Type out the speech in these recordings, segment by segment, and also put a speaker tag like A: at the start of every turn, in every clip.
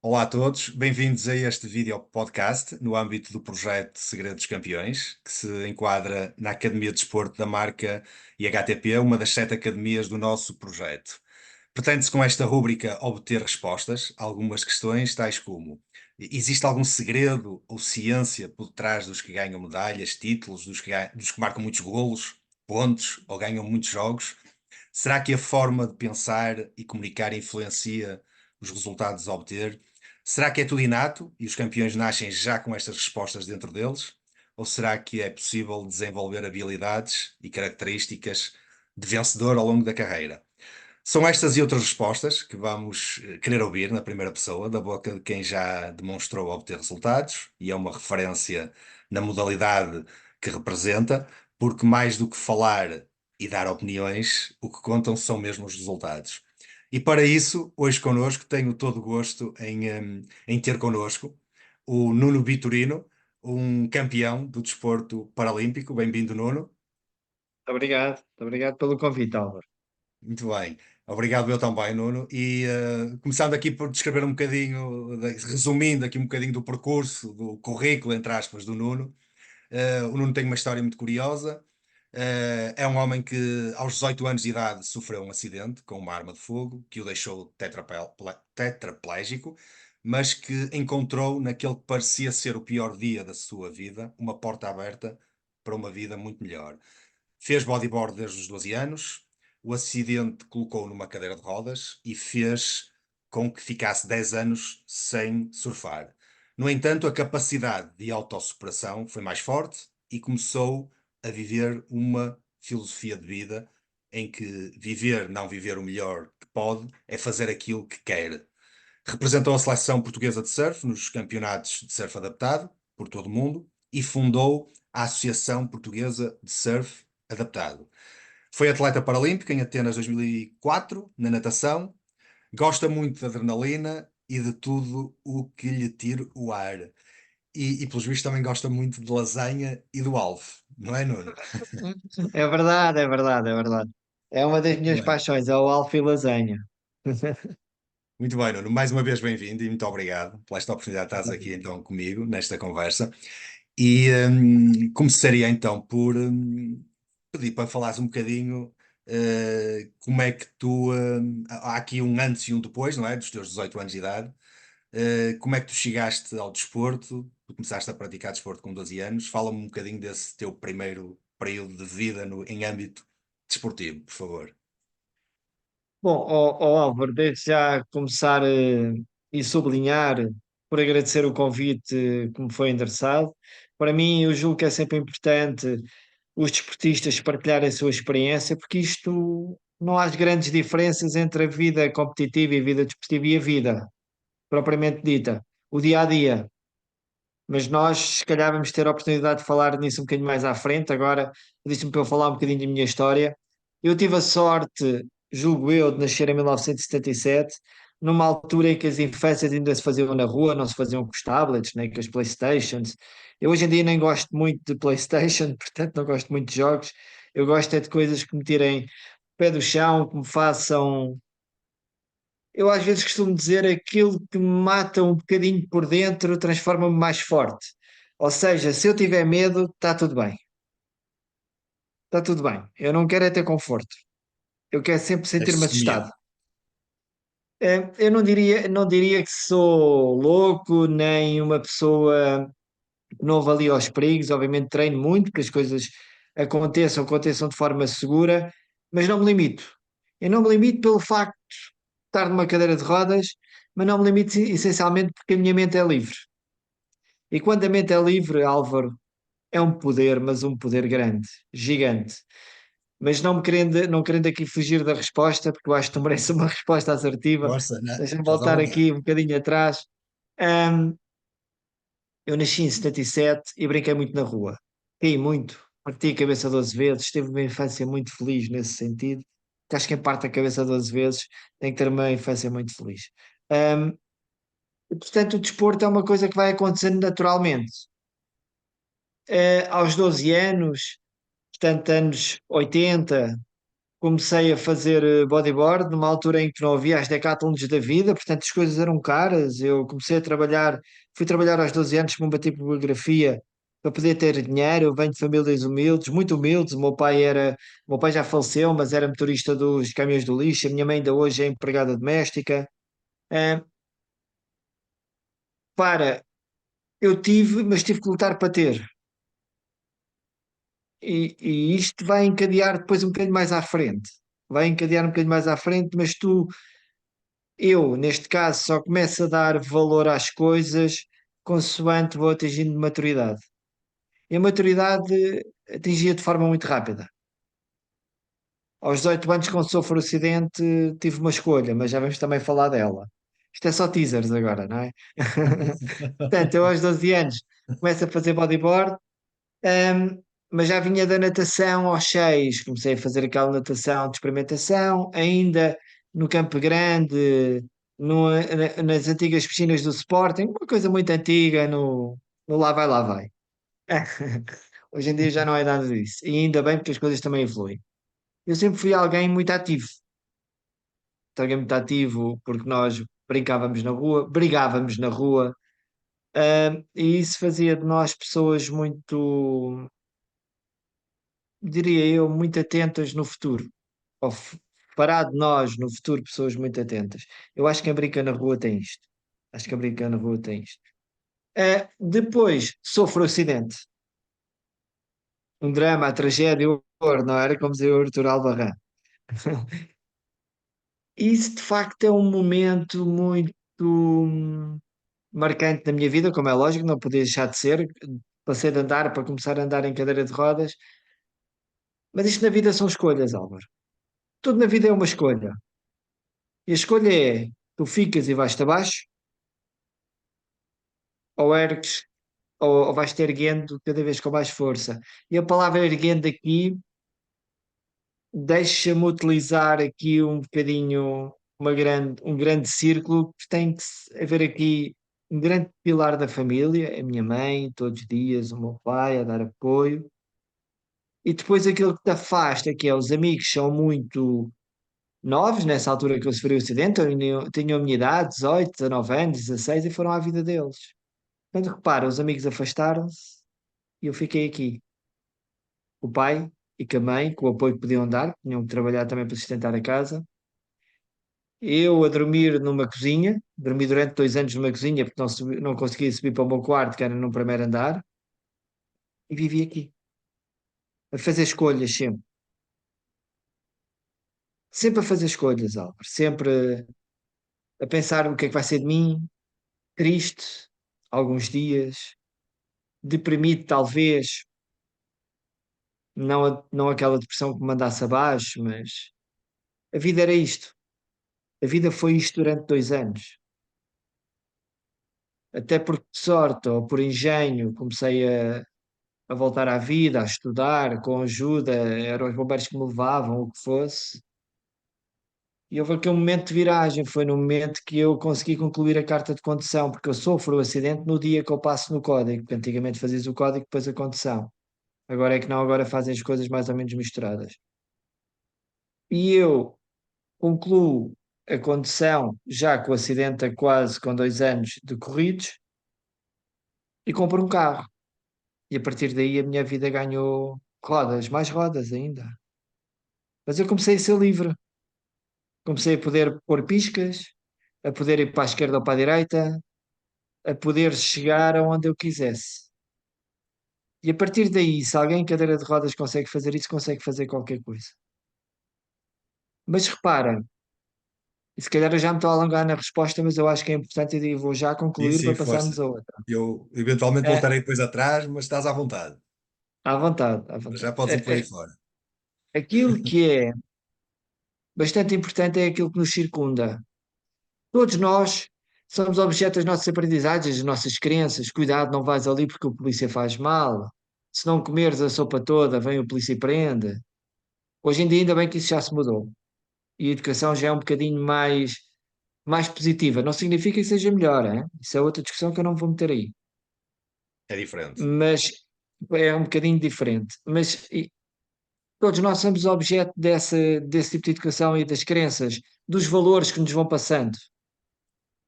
A: Olá a todos, bem-vindos a este vídeo podcast no âmbito do projeto Segredo dos Campeões, que se enquadra na Academia de Desporto da marca IHTP, uma das 7 academias do nosso projeto. Pretende-se com esta rúbrica obter respostas a algumas questões, tais como: existe algum segredo ou ciência por trás dos que ganham medalhas, títulos, dos que marcam muitos golos, pontos ou ganham muitos jogos? Será que a forma de pensar e comunicar influencia os resultados a obter? Será que é tudo inato e os campeões nascem já com estas respostas dentro deles? Ou será que é possível desenvolver habilidades e características de vencedor ao longo da carreira? São estas e outras respostas que vamos querer ouvir na primeira pessoa, da boca de quem já demonstrou obter resultados e é uma referência na modalidade que representa, porque mais do que falar e dar opiniões, o que contam são mesmo os resultados. E para isso, hoje connosco, tenho todo o gosto em ter connosco o Nuno Vitorino, um campeão do desporto paralímpico. Bem-vindo, Nuno.
B: Muito obrigado pelo convite, Álvaro.
A: Muito bem. Obrigado eu também, Nuno. E começando aqui por descrever um bocadinho, resumindo aqui um bocadinho do percurso, do currículo, entre aspas, do Nuno. O Nuno tem uma história muito curiosa. É um homem que, aos 18 anos de idade, sofreu um acidente com uma arma de fogo que o deixou tetraplégico, mas que encontrou, naquele que parecia ser o pior dia da sua vida, uma porta aberta para uma vida muito melhor. Fez bodyboard desde os 12 anos. O acidente colocou-o numa cadeira de rodas e fez com que ficasse 10 anos sem surfar. No entanto, a capacidade de autossuperação foi mais forte e começou a viver uma filosofia de vida em que viver, não viver o melhor que pode, é fazer aquilo que quer. Representou a seleção portuguesa de surf nos campeonatos de surf adaptado por todo o mundo e fundou a Associação Portuguesa de Surf Adaptado. Foi atleta paralímpica em Atenas 2004, na natação. Gosta muito de adrenalina e de tudo o que lhe tire o ar. Pelos vistos, também gosta muito de lasanha e do Alf, não é, Nuno?
B: É verdade, é verdade, é verdade. É uma das minhas
A: Bem,
B: paixões, é o Alfio e lasanha.
A: muito bem, Nuno. Mais uma vez bem-vindo e muito obrigado por esta oportunidade de estás aqui então comigo nesta conversa. Começaria então por pedir para falares um bocadinho como é que tu. Há aqui um antes e um depois, não é? Dos teus 18 anos de idade. Como é que tu chegaste ao desporto? Tu começaste a praticar desporto com 12 anos. Fala-me um bocadinho desse teu primeiro período de vida em âmbito desportivo, por favor.
B: Bom, Álvaro, desde já começar e sublinhar, por agradecer o convite que me foi endereçado. Para mim, eu julgo que é sempre importante os desportistas partilharem a sua experiência, porque isto não há grandes diferenças entre a vida competitiva e a vida desportiva e a vida propriamente dita, o dia a dia. Mas nós, se calhar, vamos ter a oportunidade de falar nisso um bocadinho mais à frente. Agora, disse-me para eu falar um bocadinho da minha história. Eu tive a sorte, julgo eu, de nascer em 1977, numa altura em que as infâncias ainda se faziam na rua, não se faziam com os tablets, nem com as PlayStations. Eu hoje em dia nem gosto muito de PlayStation, portanto, não gosto muito de jogos. Eu gosto é de coisas que me tirem o pé do chão, que me façam. Eu às vezes costumo dizer aquilo que me mata um bocadinho por dentro transforma-me mais forte. Ou seja, se eu tiver medo, está tudo bem. Está tudo bem. Eu não quero é ter conforto. Eu quero sempre sentir-me
A: Este
B: assustado.
A: medo.
B: Eu não diria que sou louco, nem uma pessoa que não avalia os perigos. Obviamente treino muito, que as coisas aconteçam de forma segura, mas não me limito. Eu não me limito pelo facto de estar numa cadeira de rodas, mas não me limito essencialmente porque a minha mente é livre. E quando a mente é livre, Álvaro, é um poder, mas um poder grande, gigante. Mas não querendo aqui fugir da resposta, porque eu acho que tu mereces uma resposta assertiva,
A: Força, né?
B: deixa-me
A: Estás à
B: voltar
A: vontade.
B: aqui um bocadinho atrás. Ahm, eu nasci em 77 e brinquei muito na rua. Caí muito, parti a cabeça 12 vezes, tive uma infância muito feliz nesse sentido. Que acho que quem parte a cabeça 12 vezes tem que ter uma infância muito feliz. Ahm, e, portanto, o desporto é uma coisa que vai acontecendo naturalmente. Aos 12 anos, portanto, anos 80. comecei a fazer bodyboard numa altura em que não havia as decathlons da vida, portanto as coisas eram caras. Eu comecei a trabalhar, fui trabalhar aos 12 anos como bater bibliografia para poder ter dinheiro. Eu venho de famílias humildes, muito humildes. O meu pai já faleceu, mas era motorista dos caminhões do lixo. A minha mãe ainda hoje é empregada doméstica. Ah, para, eu tive, mas tive que lutar para ter. E isto vai encadear depois um bocadinho mais à frente. Vai encadear um bocadinho mais à frente, mas eu, neste caso, só começo a dar valor às coisas consoante vou atingindo maturidade. E a maturidade atingia de forma muito rápida. Aos 18 anos, quando sofro um acidente, tive uma escolha, mas já vamos também falar dela. Isto é só teasers agora, não é? Portanto, eu aos 12 anos começo a fazer bodyboard. Mas já vinha da natação aos 6, comecei a fazer aquela natação de experimentação, ainda no Campo Grande, nas antigas piscinas do Sporting, uma coisa muito antiga, no Lá Vai, Lá Vai. Hoje em dia já não é nada disso, e ainda bem porque as coisas também evoluem. Eu sempre fui alguém muito ativo porque nós brincávamos na rua, brigávamos na rua, e isso fazia de nós pessoas muito, diria eu, muito atentas no futuro. Ou fará de nós no futuro pessoas muito atentas. Eu acho que a brinca na rua tem isto. Acho que a brinca na rua tem isto. Depois sofro um acidente. Um drama, a tragédia, o horror, não era como dizia o Artur Albarrán. Isso de facto é um momento muito marcante na minha vida, como é lógico, não podia deixar de ser. Passei de andar para começar a andar em cadeira de rodas. Mas isto na vida são escolhas, Álvaro. Tudo na vida é uma escolha. E a escolha é: tu ficas e vais-te abaixo, ou ergues, ou vais-te erguendo cada vez com mais força. E a palavra erguendo aqui deixa-me utilizar aqui um bocadinho um grande círculo, que tem que haver aqui um grande pilar da família, a minha mãe, todos os dias, o meu pai a dar apoio. E depois aquilo que te afasta, que é os amigos são muito novos, nessa altura que eu sofri o acidente, tinham a minha idade, 18, 19 anos, 16, e foram à vida deles. Quando repara, os amigos afastaram-se e eu fiquei aqui. O pai e com a mãe, com o apoio que podiam dar, tinham que trabalhar também para sustentar a casa. Eu a dormir numa cozinha, dormi durante 2 anos numa cozinha porque não conseguia subir para o meu quarto, que era no primeiro andar, e vivi aqui, a fazer escolhas sempre. Sempre a fazer escolhas, Álvaro. Sempre a pensar o que é que vai ser de mim, triste, alguns dias, deprimido talvez, não, não aquela depressão que me mandasse abaixo, mas a vida era isto. A vida foi isto durante 2 anos. Até por sorte ou por engenho, comecei a voltar à vida, a estudar, com ajuda, eram os bombeiros que me levavam, o que fosse. E houve aquele momento de viragem, foi no momento que eu consegui concluir a carta de condução, porque eu sofro o acidente no dia que eu passo no código, porque antigamente fazias o código depois a condução. Agora é que não, agora fazem as coisas mais ou menos misturadas. E eu concluo a condução já com o acidente a quase com 2 anos decorridos e compro um carro. E a partir daí a minha vida ganhou rodas, mais rodas ainda. Mas eu comecei a ser livre. Comecei a poder pôr piscas, a poder ir para a esquerda ou para a direita, a poder chegar aonde eu quisesse. E a partir daí, se alguém em cadeira de rodas consegue fazer isso, consegue fazer qualquer coisa. Mas repara, e se calhar eu já me estou a alongar na resposta, mas eu acho que é importante e vou já
A: Sim,
B: concluir
A: sim,
B: para passarmos
A: força.
B: a outra.
A: Eu eventualmente
B: É,
A: voltarei depois atrás, mas estás à vontade.
B: à vontade, à
A: Mas
B: vontade.
A: já podes ir por aí fora.
B: Aquilo que é bastante importante é aquilo que nos circunda. Todos nós somos objeto das nossas aprendizagens, das nossas crenças. Cuidado, não vais ali porque o polícia faz mal. Se não comeres a sopa toda, vem o polícia e prende. Hoje em dia, ainda bem que isso já se mudou. E a educação já é um bocadinho mais positiva. Não significa que seja melhor, hein? Isso é outra discussão que eu não vou meter aí.
A: É diferente.
B: Mas é um bocadinho diferente. Mas Todos nós somos objeto desse tipo de educação e das crenças, dos valores que nos vão passando.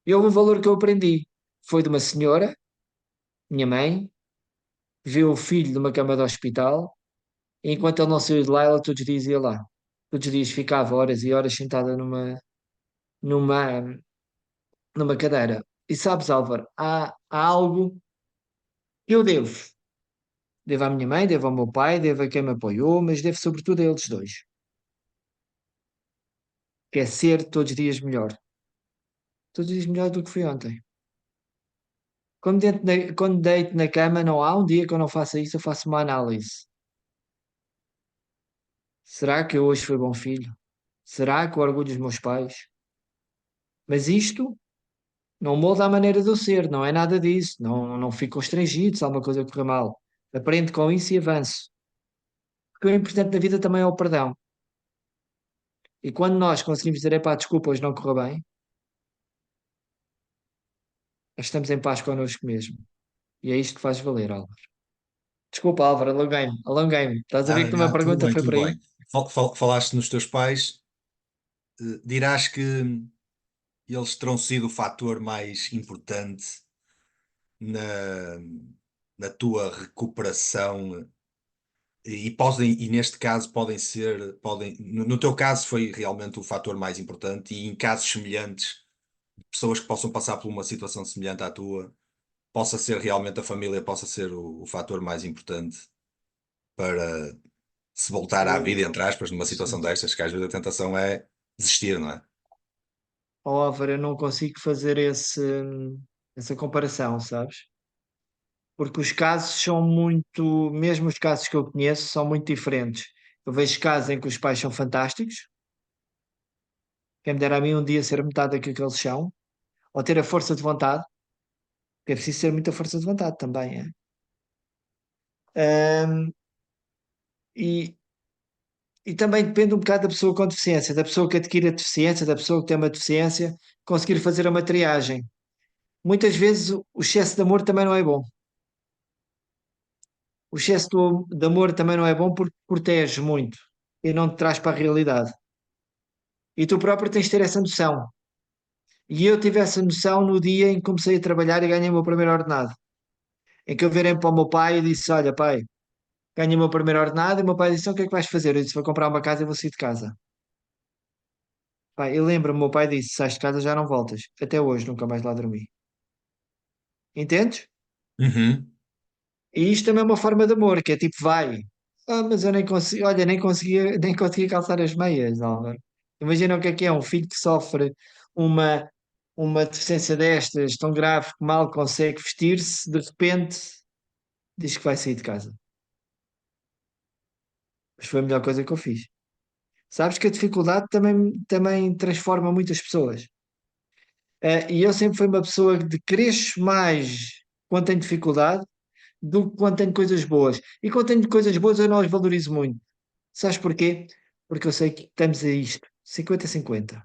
B: E houve um valor que eu aprendi. Foi de uma senhora, minha mãe, viu o filho numa cama de hospital, e enquanto ele não saiu de lá, ela todos os dias ia lá. Todos os dias ficava horas e horas sentada numa, numa cadeira. E sabes, Álvaro, há algo que eu devo. Devo à minha mãe, devo ao meu pai, devo a quem me apoiou, mas devo sobretudo a eles dois, que é ser todos os dias melhor. Todos os dias melhor do que fui ontem. Quando deito na cama, não há um dia que eu não faça isso, eu faço uma análise. Será que eu hoje fui bom filho? Será que eu orgulho dos meus pais? Mas isto não molda a maneira de eu ser, não é nada disso. Não fico constrangido se alguma coisa correr mal. Aprendo com isso e avanço. Porque o importante na vida também é o perdão. E quando nós conseguimos dizer, epá, desculpa, hoje não correu bem, nós estamos em paz connosco mesmo. E é isto que faz valer, Álvaro. Desculpa, Álvaro, alonguei-me, alonguei-me. Estás a ver que
A: Nada,
B: a tua
A: nada, tudo
B: pergunta
A: bem,
B: foi
A: tudo
B: por aí?
A: bem. Falaste nos teus pais, dirás que eles terão sido o fator mais importante na, na tua recuperação e neste caso no teu caso foi realmente o fator mais importante e em casos semelhantes, pessoas que possam passar por uma situação semelhante à tua, possa ser realmente a família, possa ser o fator mais importante para se voltar à vida,
B: Eu,
A: entre aspas, numa
B: sim.
A: situação destas, que às vezes a tentação é desistir, não é?
B: Ó, Álvaro, eu não consigo fazer essa comparação, sabes? Porque os casos são muito, mesmo os casos que eu conheço, são muito diferentes. Eu vejo casos em que os pais são fantásticos, quem me dera a mim um dia ser metade daquilo que eles são, ou ter a força de vontade, porque é preciso ter muita força de vontade também, é? Ahm, e, e também depende um bocado da pessoa com deficiência, da pessoa que adquire a deficiência, da pessoa que tem uma deficiência, conseguir fazer uma triagem. Muitas vezes o excesso de amor também não é bom. O excesso de amor também não é bom porque protege muito e não te traz para a realidade. E tu próprio tens de ter essa noção. E eu tive essa noção no dia em que comecei a trabalhar e ganhei o meu primeiro ordenado. Em que eu virei para o meu pai e disse: Olha, pai, ganhei o meu primeiro ordenado. E o meu pai disse: "Então, o que é que vais fazer?" Eu disse: Vou comprar uma casa e vou sair de casa. Pai, eu lembro-me, o meu pai disse: Sais de casa já não voltas. Até hoje nunca mais lá dormi. Entendes?
A: Uhum.
B: E isto também é uma forma de amor, que é tipo, vai. Ah, mas eu nem consegui, olha, nem conseguia calçar as meias, Álvaro. Imagina o que é um filho que sofre uma, uma deficiência destas, tão grave que mal consegue vestir-se, de repente diz que vai sair de casa. Mas foi a melhor coisa que eu fiz. Sabes que a dificuldade também transforma muitas pessoas. E eu sempre fui uma pessoa de cresço mais quando tenho dificuldade do que quando tenho coisas boas. E quando tenho coisas boas eu não as valorizo muito. Sabes porquê? Porque eu sei que estamos a isto, 50-50.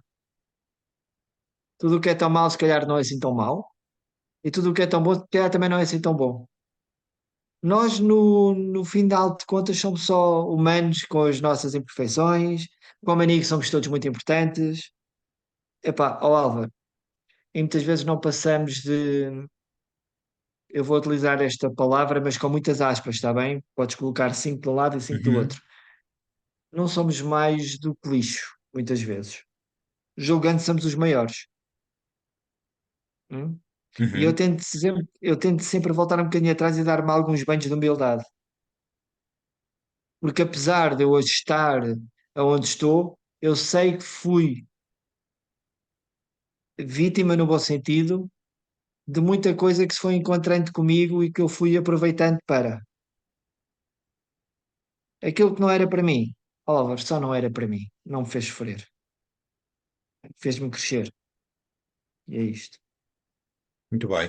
B: Tudo o que é tão mau, se calhar não é assim tão mau, e tudo o que é tão bom, se calhar também não é assim tão bom. Nós, no final de contas, somos só humanos com as nossas imperfeições, como amigos somos todos muito importantes. Epá, ó Álvaro, e muitas vezes não passamos eu vou utilizar esta palavra, mas com muitas aspas, está bem? Podes colocar cinco de um lado e cinco do
A: Uhum.
B: outro. Não somos mais do que lixo, muitas vezes. Julgando somos os maiores. Hum? E
A: Uhum.
B: eu tento sempre voltar um bocadinho atrás e dar-me alguns banhos de humildade. Porque apesar de eu hoje estar onde estou, eu sei que fui vítima, no bom sentido, de muita coisa que se foi encontrando comigo e que eu fui aproveitando para. Aquilo que não era para mim, Oliver, só não era para mim. Não me fez sofrer. Fez-me crescer. E é isto.
A: Muito bem.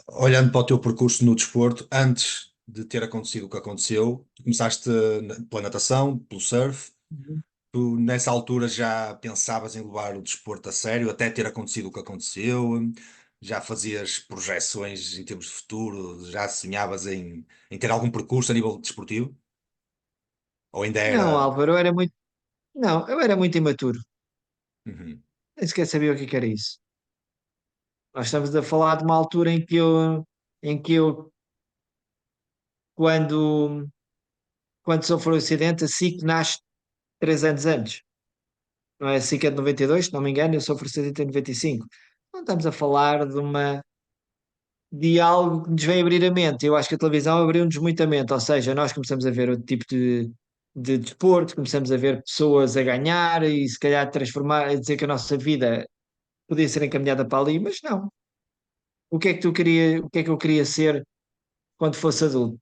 A: Olhando para o teu percurso no desporto, antes de ter acontecido o que aconteceu, tu começaste pela natação, pelo surf.
B: Uhum.
A: Tu nessa altura já pensavas em levar o desporto a sério, até ter acontecido o que aconteceu? Já fazias projeções em termos de futuro? Já sonhavas em ter algum percurso a nível desportivo? Ou ainda
B: Não,
A: era.
B: Álvaro, eu era muito. Não, eu era muito imaturo.
A: Uhum.
B: Nem sequer sabia o que era isso. Nós estamos a falar de uma altura em que eu, quando, quando sofro o acidente, a SIC nasce 3 anos antes. Não é? A SIC é de 92, se não me engano, eu sofro o acidente em 95. Não estamos a falar de algo que nos veio abrir a mente. Eu acho que a televisão abriu-nos muito a mente, ou seja, nós começamos a ver outro tipo de desporto, começamos a ver pessoas a ganhar e se calhar transformar, a dizer que a nossa vida podia ser encaminhada para ali, mas não. O que é que tu queria, o que é que eu queria ser quando fosse adulto?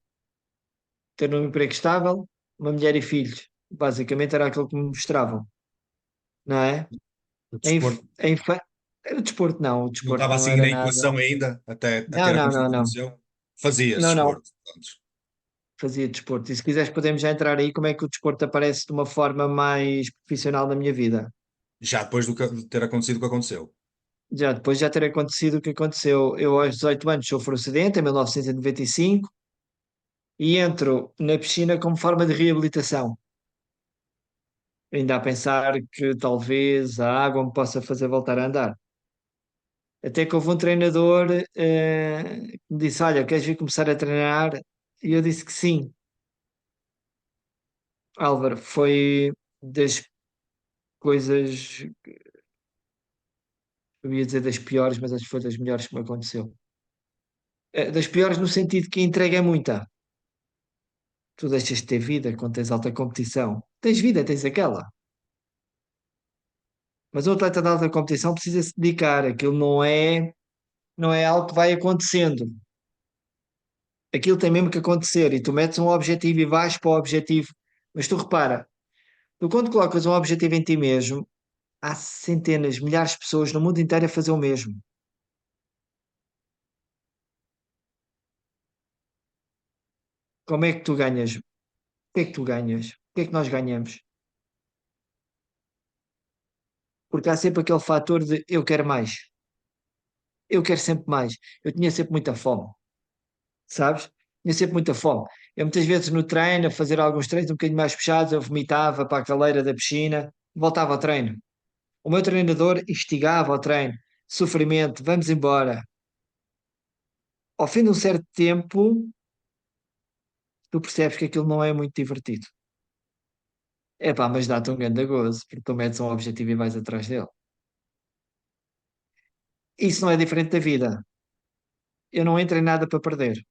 B: Ter um emprego estável, uma mulher e filhos. Basicamente era aquilo que me mostravam, não é?
A: O
B: A inf,
A: desporto
B: a infa... O
A: não
B: desporto
A: estava
B: não
A: assim
B: era
A: na
B: nada.
A: equação ainda, até
B: Não,
A: ter
B: não,
A: acontecido
B: não,
A: o que
B: não.
A: aconteceu. Fazias
B: Não, não.
A: desporto. Pronto.
B: Fazia desporto. E se quiseres podemos já entrar aí como é que o desporto aparece de uma forma mais profissional na minha vida.
A: Já depois de ter acontecido o que aconteceu.
B: Já depois de já ter acontecido o que aconteceu, eu aos 18 anos sofro um acidente em 1995 e entro na piscina como forma de reabilitação. Ainda a pensar que talvez a água me possa fazer voltar a andar. Até que houve um treinador que me disse: Olha, queres vir começar a treinar? E eu disse que sim. Álvaro, foi das coisas, eu ia dizer das piores, mas acho que foi das melhores que me aconteceu. Das piores no sentido que a entrega é muita. Tu deixas de ter vida quando tens alta competição. Tens vida, tens aquela. Mas o atleta de alta competição precisa se dedicar. Aquilo não é algo que vai acontecendo. Aquilo tem mesmo que acontecer. E tu metes um objetivo e vais para o objetivo. Mas tu repara, tu quando colocas um objetivo em ti mesmo, há centenas, milhares de pessoas no mundo inteiro a fazer o mesmo. Como é que tu ganhas? O que é que tu ganhas? O que é que nós ganhamos? Porque há sempre aquele fator de eu quero mais. Eu quero sempre mais. Eu tinha sempre muita fome, sabes? Tinha sempre muita fome. Eu muitas vezes no treino, a fazer alguns treinos um bocadinho mais puxados, eu vomitava para a caleira da piscina, voltava ao treino. O meu treinador instigava ao treino. Sofrimento, vamos embora. Ao fim de um certo tempo, tu percebes que aquilo não é muito divertido. É pá, mas dá-te um grande gozo, porque tu metes um objetivo e vais atrás dele. Isso não é diferente da vida. Eu não entro em nada para perder.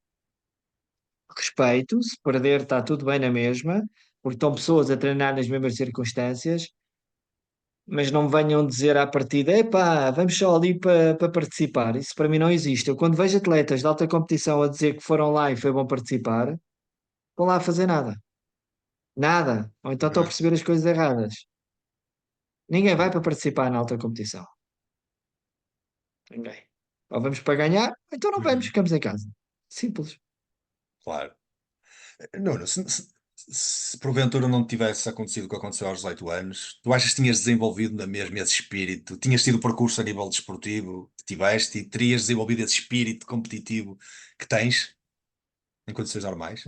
B: Respeito, se perder está tudo bem na mesma, porque estão pessoas a treinar nas mesmas circunstâncias, mas não me venham dizer à partida, epá, vamos só ali para participar. Isso para mim não existe. Eu quando vejo atletas de alta competição a dizer que foram lá e foi bom participar, vão lá a fazer nada. Nada. Ou então estão a
A: Uhum.
B: perceber as coisas erradas. Ninguém vai
A: Sim,
B: para participar na alta competição. Ninguém. Ou vamos para ganhar, ou então não vamos,
A: uhum.
B: ficamos em casa. Simples.
A: Claro. Nuno, se porventura não tivesse acontecido o que aconteceu aos 18 anos, tu achas que tinhas desenvolvido na mesma esse espírito? Tinhas tido o percurso a nível desportivo que tiveste e terias desenvolvido esse espírito competitivo que tens em condições normais?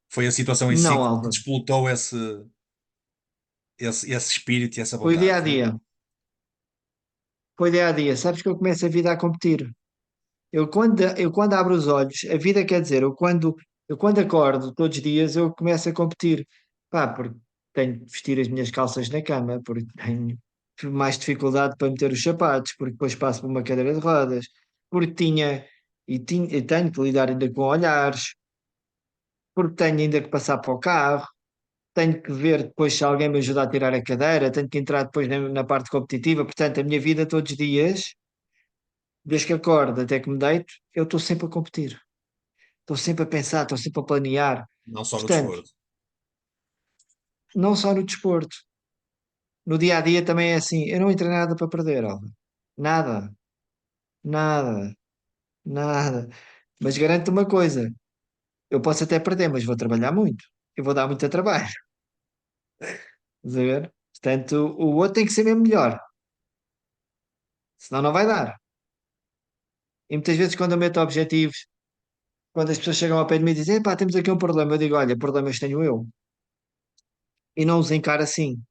A: Foi a situação em si
B: Não,
A: que
B: Álvaro.
A: despoltou esse espírito e essa
B: Foi dia
A: vontade,
B: a
A: foi?
B: dia. Foi dia a dia. Sabes que eu começo a vida a competir. Eu quando abro os olhos, a vida quer dizer, eu quando acordo todos os dias, eu começo a competir. Pá, porque tenho de vestir as minhas calças na cama, porque tenho mais dificuldade para meter os sapatos, porque depois passo por uma cadeira de rodas, porque e tenho que lidar ainda com olhares, porque tenho ainda que passar para o carro, tenho que ver depois se alguém me ajuda a tirar a cadeira, tenho que entrar depois na parte competitiva. Portanto, a minha vida todos os dias, desde que acordo até que me deito, eu estou sempre a competir. Estou sempre a pensar, estou sempre a planear.
A: Não só no
B: Portanto,
A: desporto.
B: não só no desporto, no dia a dia também é assim. Eu não entrei nada para perder, Alva. Nada, nada, nada. Mas garanto uma coisa: eu posso até perder, mas vou trabalhar muito. Eu vou dar muito trabalho. Estás a ver? Portanto, o outro tem que ser mesmo melhor, senão não vai dar. E muitas vezes, quando eu meto objetivos, quando as pessoas chegam ao pé de mim e dizem: Epá, temos aqui um problema, eu digo: Olha, problemas tenho eu. e não os encara assim.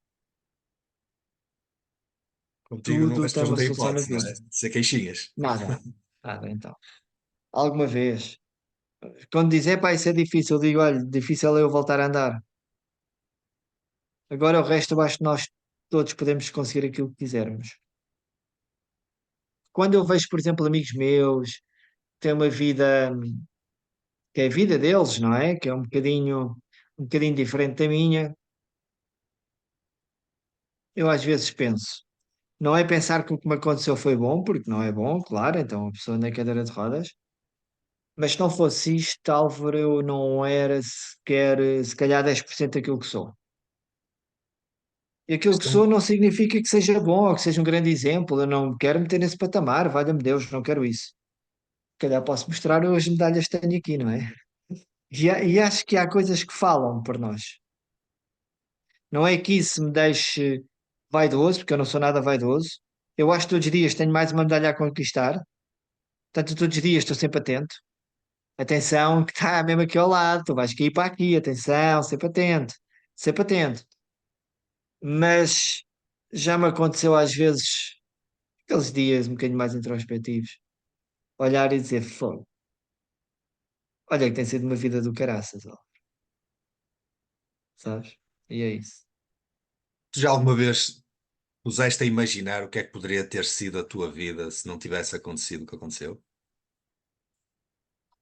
A: Contigo
B: Tudo
A: as
B: tem
A: pessoas não
B: uma
A: têm
B: solução na
A: hipótese, não
B: vida.
A: é? De ser queixinhas.
B: Nada, nada então. Alguma vez. Quando dizer, pá, isso é difícil, eu digo, olha, difícil é eu voltar a andar. Agora o resto, eu acho que nós todos podemos conseguir aquilo que quisermos. Quando eu vejo, por exemplo, amigos meus que têm uma vida que é a vida deles, não é? Que é um bocadinho diferente da minha, eu às vezes penso. Não é pensar que o que me aconteceu foi bom, porque não é bom, claro, então a pessoa na cadeira de rodas. Mas se não fosse isto, Álvaro, eu não era sequer, se calhar, 10% daquilo que sou. E aquilo que
A: Estão-
B: sou não significa que seja bom ou que seja um grande exemplo. Eu não me quero meter nesse patamar, valha-me Deus, não quero isso. Se calhar posso mostrar as medalhas que tenho aqui, não é? E acho que há coisas que falam por nós. Não é que isso me deixe vaidoso, porque eu não sou nada vaidoso. Eu acho que todos os dias tenho mais uma medalha a conquistar. Portanto, todos os dias estou sempre atento. Atenção, que está mesmo aqui ao lado, tu vais cair para aqui, atenção, sempre atento, sempre atento. Mas já me aconteceu às vezes, aqueles dias um bocadinho mais introspectivos, olhar e dizer, fogo, olha que tem sido uma vida do caraças, ó, sabes? E é isso.
A: Tu já alguma vez puseste a imaginar o que é que poderia ter sido a tua vida se não tivesse acontecido o que aconteceu?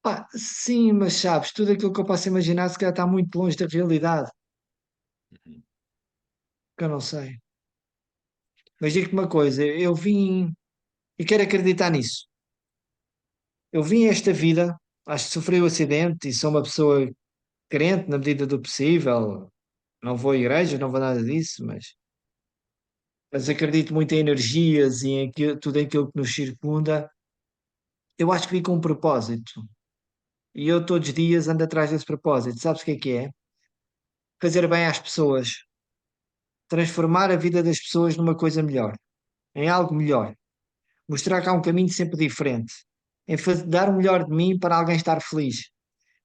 B: Pá, sim, mas sabes, tudo aquilo que eu posso imaginar se calhar está muito longe da realidade,
A: Uhum.
B: que eu não sei. Mas digo-te uma coisa, eu vim, e quero acreditar nisso, eu vim a esta vida, acho que sofri um acidente e sou uma pessoa crente na medida do possível. Não vou à igreja, não vou nada disso, mas acredito muito em energias e em tudo aquilo que nos circunda. Eu acho que vim com um propósito. E eu todos os dias ando atrás desse propósito. Sabes o que é que é? Fazer bem às pessoas, transformar a vida das pessoas numa coisa melhor, em algo melhor. Mostrar que há um caminho sempre diferente. Dar o melhor de mim para alguém estar feliz.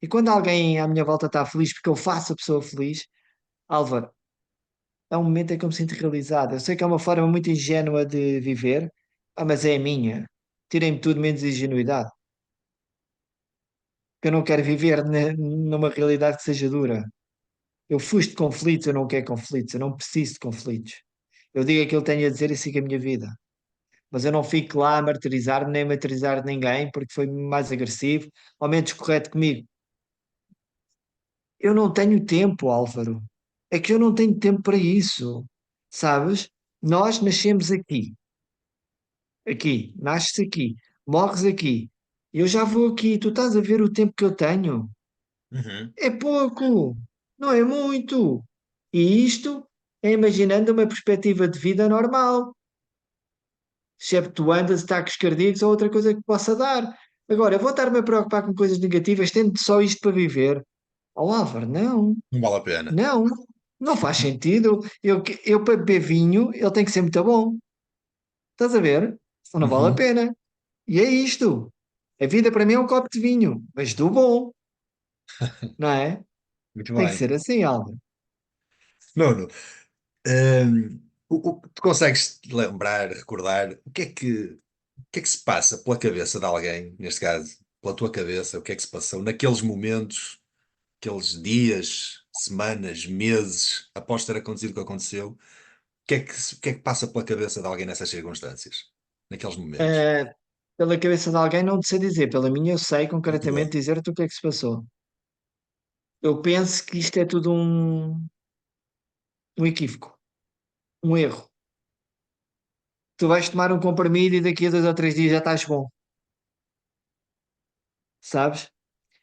B: E quando alguém à minha volta está feliz, porque eu faço a pessoa feliz, Álvaro, é um momento em que eu me sinto realizado. Eu sei que é uma forma muito ingênua de viver, mas é a minha. Tirem-me tudo menos ingenuidade. Que eu não quero viver numa realidade que seja dura. Eu fujo de conflitos, eu não quero conflitos, eu não preciso de conflitos. Eu digo aquilo que tenho a dizer e sigo a minha vida. Mas eu não fico lá a martirizar-me nem a martirizar ninguém porque foi mais agressivo ou menos correto comigo. Eu não tenho tempo, Álvaro. É que eu não tenho tempo para isso. Sabes? Nós nascemos aqui, nasces aqui, morres aqui. Eu já vou aqui, tu estás a ver o tempo que eu tenho?
A: Uhum.
B: É pouco, não é muito. E isto é imaginando uma perspectiva de vida normal, excepto andas, ataques cardíacos ou outra coisa que possa dar. Agora, eu vou estar-me a preocupar com coisas negativas, tendo só isto para viver. Oh, Álvaro, não,
A: Não vale a pena.
B: não, não faz sentido. Eu para beber vinho, ele tem que ser muito bom. Estás a ver? Senão não vale a
A: Uhum.
B: pena. E é isto. A vida para mim é um copo de vinho, mas do bom, não é?
A: Muito
B: Tem que
A: bem.
B: ser assim, Álvaro.
A: Nuno, tu consegues te lembrar, recordar o que é que se passa pela cabeça de alguém, neste caso, pela tua cabeça, o que é que se passou naqueles momentos, aqueles dias, semanas, meses, após ter acontecido o que aconteceu? O que é que passa pela cabeça de alguém nessas circunstâncias, naqueles momentos?
B: Eh, pela cabeça de alguém, não te sei dizer. Pela minha, eu sei
A: A tua.
B: concretamente dizer-te o que é que se passou. Eu penso que isto é tudo um equívoco, um erro. Tu vais tomar um comprimido e daqui a 2 ou 3 dias já estás bom, sabes?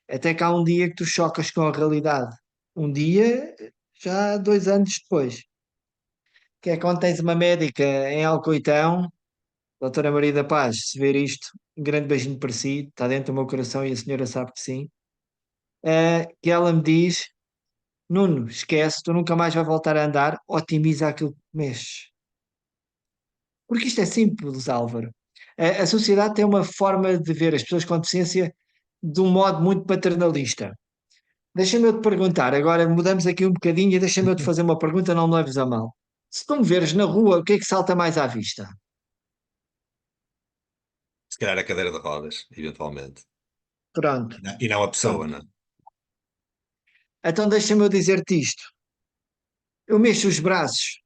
B: Até que há um dia que tu chocas com a realidade. Um dia, já 2 anos depois, que é quando tens uma médica em Alcoitão, doutora Maria da Paz, se ver isto, um grande beijinho para si, está dentro do meu coração e a senhora sabe que sim, que ela me diz, Nuno, esquece, tu nunca mais vais voltar a andar, otimiza aquilo que mexes. Porque isto é simples, Álvaro. A sociedade tem uma forma de ver as pessoas com deficiência de um modo muito paternalista. Deixa-me eu te perguntar, agora mudamos aqui um bocadinho e deixa-me eu te fazer uma pergunta, não me leves a mal. Se tu me veres na rua, o que é que salta mais à vista?
A: Se calhar a cadeira de rodas, eventualmente.
B: Pronto,
A: E não a pessoa,
B: pronto.
A: não é?
B: Então deixa-me eu dizer-te isto. Eu mexo os braços,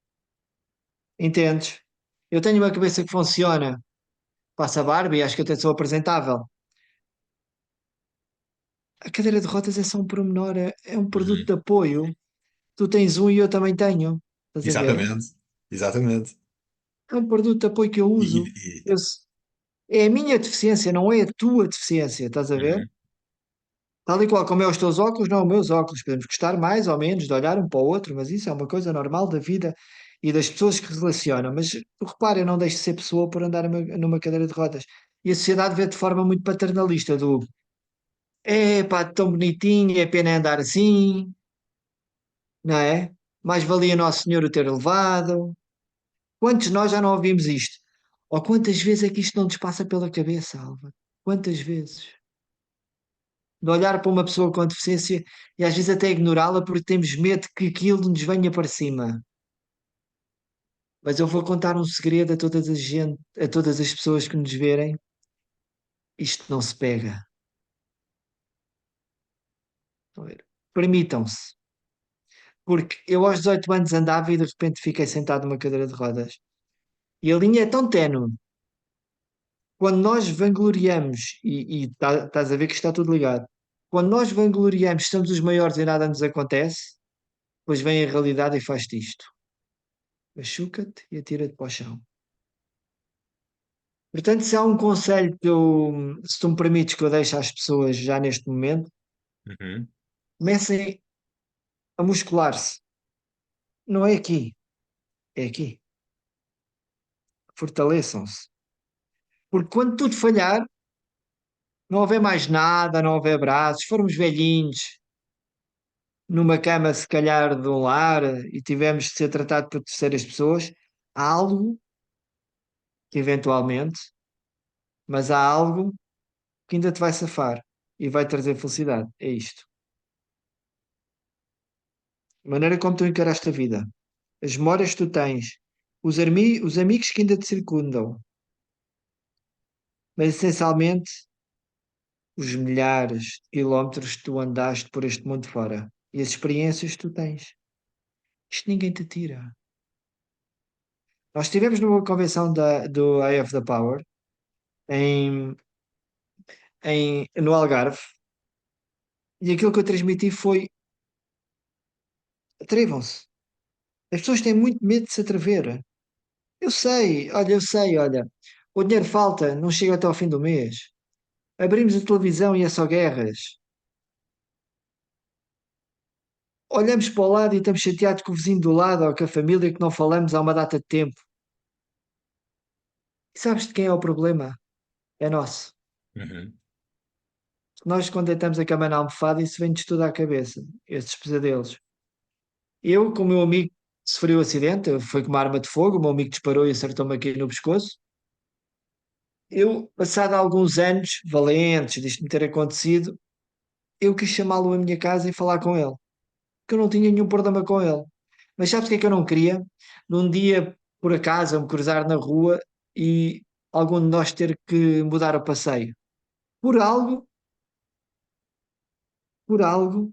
B: entendes? Eu tenho uma cabeça que funciona. Passa a Barbie, acho que até sou apresentável. A cadeira de rodas é só um pormenor, é um produto
A: Uhum.
B: de apoio. Tu tens um e eu também tenho. Estás a ver?
A: Exatamente, exatamente.
B: É um produto de apoio que eu
A: E,
B: uso. Eu, é a minha deficiência, não é a tua deficiência, estás a ver?
A: uhum.
B: Tal e qual como é os teus óculos, não os meus óculos. Podemos gostar mais ou menos de olhar um para o outro, mas isso é uma coisa normal da vida e das pessoas que se relacionam. Mas tu repara, eu não deixo de ser pessoa por andar numa cadeira de rodas. E a sociedade vê de forma muito paternalista do é pá, tão bonitinho, é pena andar assim, não é? Mais valia Nosso Senhor o ter levado. Quantos de nós já não ouvimos isto? Ou quantas vezes é que isto não nos passa pela cabeça, Alva? Quantas vezes? De olhar para uma pessoa com deficiência e às vezes até ignorá-la porque temos medo que aquilo nos venha para cima. Mas eu vou contar um segredo a todas as gente, a todas as pessoas que nos verem. Isto não se pega. Estão a ver? Permitam-se. Porque eu aos 18 anos andava e de repente fiquei sentado numa cadeira de rodas. E a linha é tão ténue. Quando nós vangloriamos, e estás a ver que está tudo ligado. Quando nós vangloriamos, somos os maiores e nada nos acontece, depois vem a realidade e faz-te isto. Machuca-te e atira-te para o chão. Portanto, se há um conselho que eu, se tu me permites que eu deixe às pessoas já neste momento,
A: Uhum.
B: comecem a muscular-se. Não é aqui, é aqui. Fortaleçam-se. Porque quando tudo falhar, não houver mais nada, não houver braços, formos velhinhos, numa cama se calhar de um lar e tivemos de ser tratado por terceiras pessoas, há algo que eventualmente, mas há algo que ainda te vai safar e vai trazer felicidade. É isto. A maneira como tu encaraste a vida, as memórias que tu tens, os amigos que ainda te circundam, mas essencialmente os milhares de quilómetros que tu andaste por este mundo fora e as experiências que tu tens. Isto ninguém te tira. Nós estivemos numa convenção do Eye of the Power em, no Algarve e aquilo que eu transmiti foi atrevam-se. As pessoas têm muito medo de se atrever. Eu sei, olha, o dinheiro falta, não chega até ao fim do mês. Abrimos a televisão e é só guerras. Olhamos para o lado e estamos chateados com o vizinho do lado ou com a família que não falamos há uma data de tempo. E sabes de quem é o problema? É nosso.
A: Uhum.
B: Nós, quando deitamos a cama na almofada, isso vem-nos tudo à cabeça, esses pesadelos. Eu, com o meu amigo, sofreu um acidente, foi com uma arma de fogo, o meu amigo disparou e acertou-me aqui no pescoço. Eu, passado alguns anos valentes disto me ter acontecido, eu quis chamá-lo à minha casa e falar com ele, porque eu não tinha nenhum problema com ele. Mas sabes o que é que eu não queria? Num dia, por acaso, eu me cruzar na rua e algum de nós ter que mudar o passeio. Por algo, por algo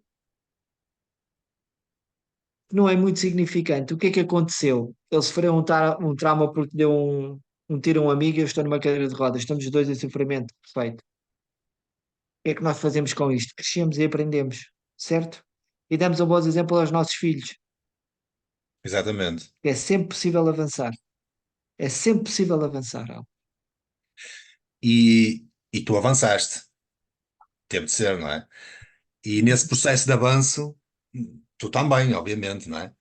B: que não é muito significante. O que é que aconteceu? Ele sofreu um trauma porque deu um tiro a um amigo e eu estou numa cadeira de rodas. Estamos os dois em sofrimento. Perfeito. O que é que nós fazemos com isto? Crescemos e aprendemos, certo? E damos um bom exemplo aos nossos filhos.
A: Exatamente.
B: É sempre possível avançar. É sempre possível avançar. Al.
A: E tu avançaste, teve de ser, não é? E nesse processo de avanço, tu também, obviamente, não é?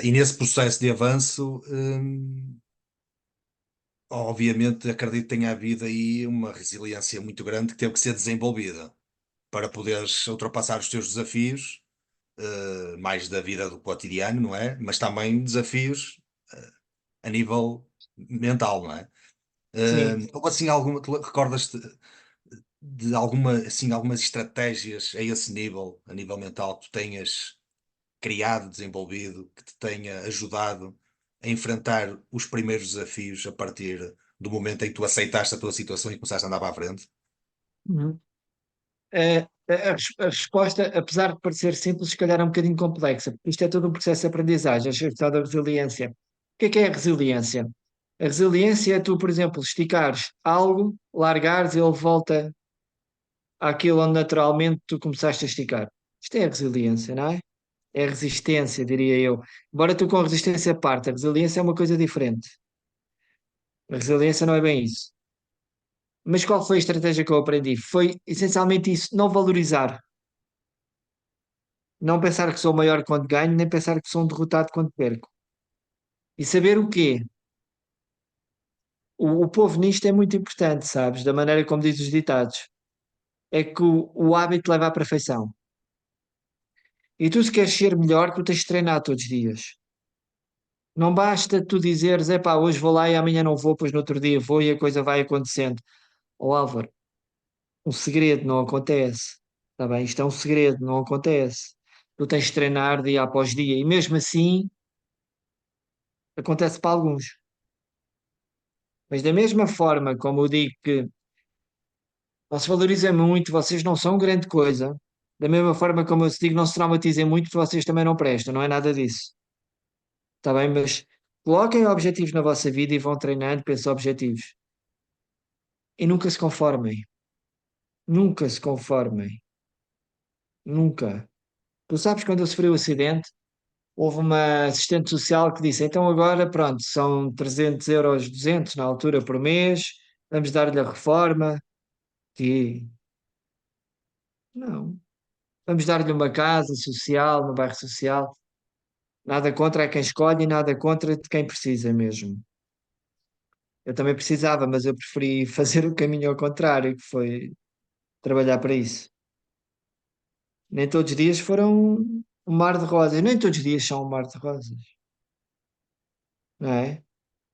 A: E nesse processo de avanço, obviamente, acredito que tenha havido aí uma resiliência muito grande que teve que ser desenvolvida para poderes ultrapassar os teus desafios, mais da vida do cotidiano, não é? Mas também desafios a nível mental, não é?
B: Sim.
A: Ou assim alguma, recordas-te de alguma, assim, algumas estratégias a esse nível, a nível mental, que tu tenhas criado, desenvolvido, que te tenha ajudado a enfrentar os primeiros desafios a partir do momento em que tu aceitaste a tua situação e começaste a andar para a frente?
B: Uhum. A resposta, apesar de parecer simples, se calhar é um bocadinho complexa, porque isto é todo um processo de aprendizagem, a questão da resiliência. O que é a resiliência? A resiliência é tu, por exemplo, esticares algo, largares e ele volta àquilo onde naturalmente tu começaste a esticar. Isto é a resiliência, não é? É a resistência, diria eu. Embora tu com a resistência parte, a resiliência é uma coisa diferente. A resiliência não é bem isso. Mas qual foi a estratégia que eu aprendi? Foi essencialmente isso, não valorizar. Não pensar que sou maior quando ganho, nem pensar que sou um derrotado quando perco. E saber o quê? O povo nisto é muito importante, sabes? Da maneira como diz os ditados. É que o hábito leva à perfeição. E tu, se queres ser melhor, tu tens de treinar todos os dias. Não basta tu dizeres, epá, hoje vou lá e amanhã não vou, pois no outro dia vou e a coisa vai acontecendo. Ó Álvaro, um segredo não acontece. Está bem? Isto é um segredo, não acontece. Tu tens de treinar dia após dia. E mesmo assim, acontece para alguns. Mas da mesma forma como eu digo que não se valorizem muito, vocês não são grande coisa. Da mesma forma como eu se digo, não se traumatizem muito, vocês também não prestam, não é nada disso. Está bem? Mas coloquem objetivos na vossa vida e vão treinando para esses objetivos. E nunca se conformem. Nunca se conformem. Nunca. Tu sabes quando eu sofri o acidente, houve uma assistente social que disse: então agora, pronto, são 300 euros, 200 na altura por mês, vamos dar-lhe a reforma. E não. Vamos dar-lhe uma casa social, no bairro social. Nada contra quem escolhe e nada contra de quem precisa mesmo. Eu também precisava, mas eu preferi fazer o caminho ao contrário, que foi trabalhar para isso. Nem todos os dias foram um mar de rosas, nem todos os dias são um mar de rosas, não é?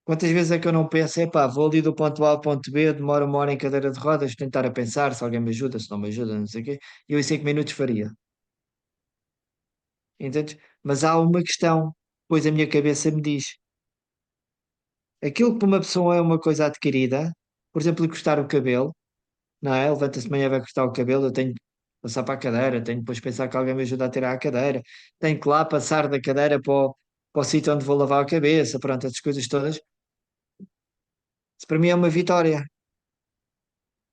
B: Quantas vezes é que eu não penso, epá, vou ali do ponto A ao ponto B, demoro uma hora em cadeira de rodas, tentar a pensar se alguém me ajuda, se não me ajuda, não sei o quê, e eu em 5 minutos faria, entendes? Mas há uma questão, pois a minha cabeça me diz, aquilo que para uma pessoa é uma coisa adquirida, por exemplo, cortar o cabelo, não é? Levanta-se de manhã, vai cortar o cabelo, eu tenho que passar para a cadeira, tenho que depois pensar que alguém me ajuda a tirar a cadeira, tenho que lá passar da cadeira para o sítio onde vou lavar a cabeça, pronto, essas coisas todas. Isso para mim é uma vitória.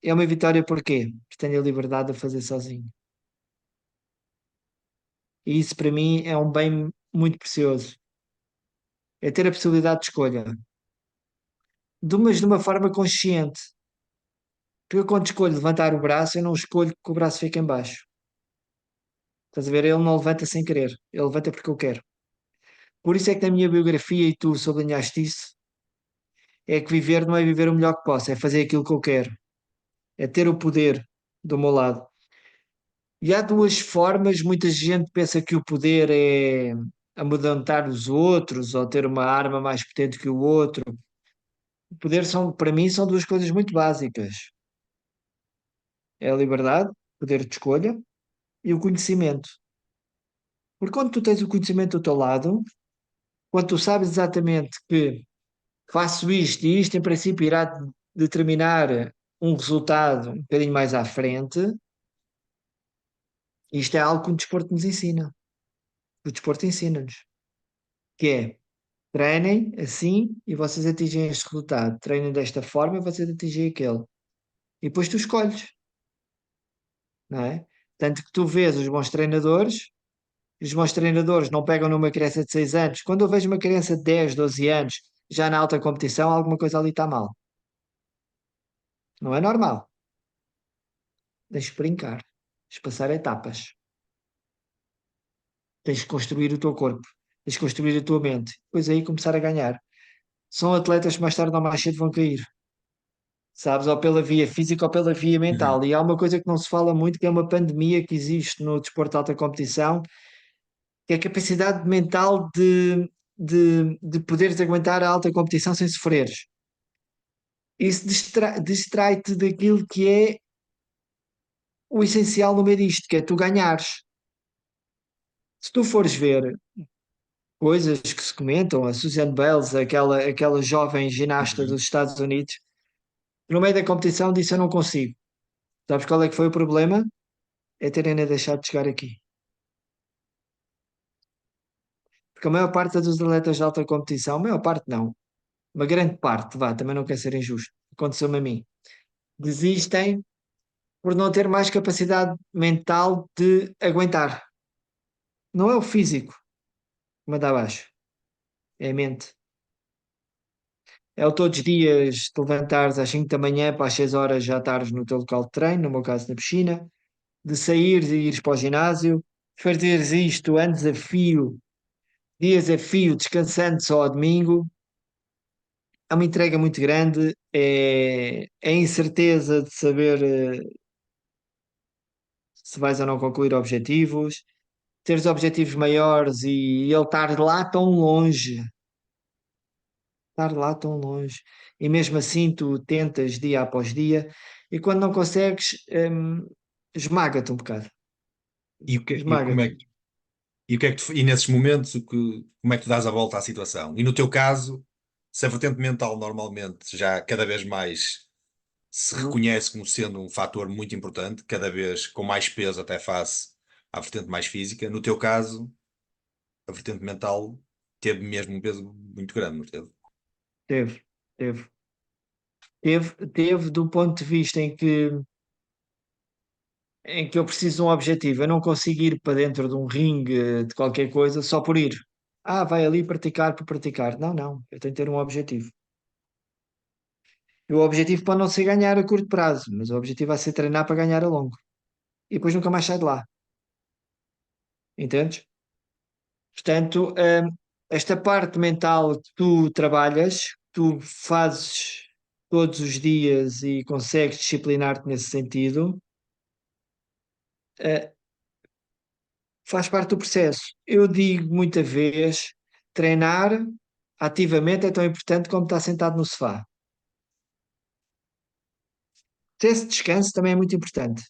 B: É uma vitória porquê? Porque tenho a liberdade de fazer sozinho. E isso para mim é um bem muito precioso. É ter a possibilidade de escolha. Mas de uma forma consciente. Porque eu quando escolho levantar o braço, eu não escolho que o braço fique em baixo. Estás a ver? Ele não levanta sem querer. Ele levanta porque eu quero. Por isso é que na minha biografia, e tu sublinhaste isso, é que viver não é viver o melhor que posso, é fazer aquilo que eu quero. É ter o poder do meu lado. E há duas formas, muita gente pensa que o poder é amedrontar os outros ou ter uma arma mais potente que o outro. O poder são, para mim, são duas coisas muito básicas. É a liberdade, poder de escolha, e o conhecimento. Porque quando tu tens o conhecimento do teu lado, quando tu sabes exatamente que faço isto e isto em princípio irá determinar um resultado um bocadinho mais à frente, isto é algo que o desporto nos ensina. O desporto ensina-nos, que é treinem assim e vocês atingem este resultado. Treinem desta forma e vocês atingem aquele. E depois tu escolhes, não é? Tanto que tu vês os bons treinadores não pegam numa criança de 6 anos. Quando eu vejo uma criança de 10, 12 anos já na alta competição, alguma coisa ali está mal. Não é normal. Tens que brincar, tens que passar etapas, tens que construir o teu corpo, tens que construir a tua mente. Depois aí começar a ganhar. São atletas que mais tarde ou mais cedo vão cair. Sabes, ou pela via física ou pela via
A: Uhum.
B: mental. E há uma coisa que não se fala muito, que é uma pandemia que existe no desporto de alta competição, que é a capacidade mental de poderes aguentar a alta competição sem sofreres. Isso distrai-te daquilo que é o essencial no meio disto, que é tu ganhares. Se tu fores ver coisas que se comentam, a Susan Biles, aquela jovem ginasta
A: Uhum.
B: dos Estados Unidos, no meio da competição disse eu não consigo. Sabes qual é que foi o problema? É terem-na deixado de chegar aqui. Porque a maior parte dos atletas de alta competição, a maior parte não, uma grande parte, vá, também não quer ser injusto, aconteceu-me a mim, desistem por não ter mais capacidade mental de aguentar. Não é o físico que manda abaixo, é a mente. É o todos os dias te levantares às 5 da manhã para às 6 horas já estares no teu local de treino, no meu caso na piscina, de saíres e ires para o ginásio, fazeres isto anos a fio, dias a fio, descansando só ao domingo, é uma entrega muito grande, é a incerteza de saber se vais ou não concluir objetivos, teres objetivos maiores e ele estar lá tão longe, e mesmo assim tu tentas dia após dia, e quando não consegues, esmaga-te um bocado,
A: Como é,
B: esmaga-te.
A: e o que é que e nesses momentos como é que tu dás a volta à situação? E no teu caso, se a vertente mental normalmente já cada vez mais se
B: Uhum.
A: reconhece como sendo um fator muito importante, cada vez com mais peso até face à vertente mais física, no teu caso, a vertente mental teve mesmo um peso muito grande, não teve?
B: Teve, teve. Teve do ponto de vista em que eu preciso de um objetivo. Eu não consigo ir para dentro de um ringue de qualquer coisa só por ir. Ah, vai ali praticar por praticar. Não, não. Eu tenho que ter um objetivo. E o objetivo pode não ser ganhar a curto prazo, mas o objetivo vai ser treinar para ganhar a longo. E depois nunca mais sai de lá. Entendes? Portanto, esta parte mental que tu trabalhas, tu fazes todos os dias e consegues disciplinar-te nesse sentido, eh, faz parte do processo. Eu digo muita vez, treinar ativamente é tão importante como estar sentado no sofá. Ter esse descanso também é muito importante.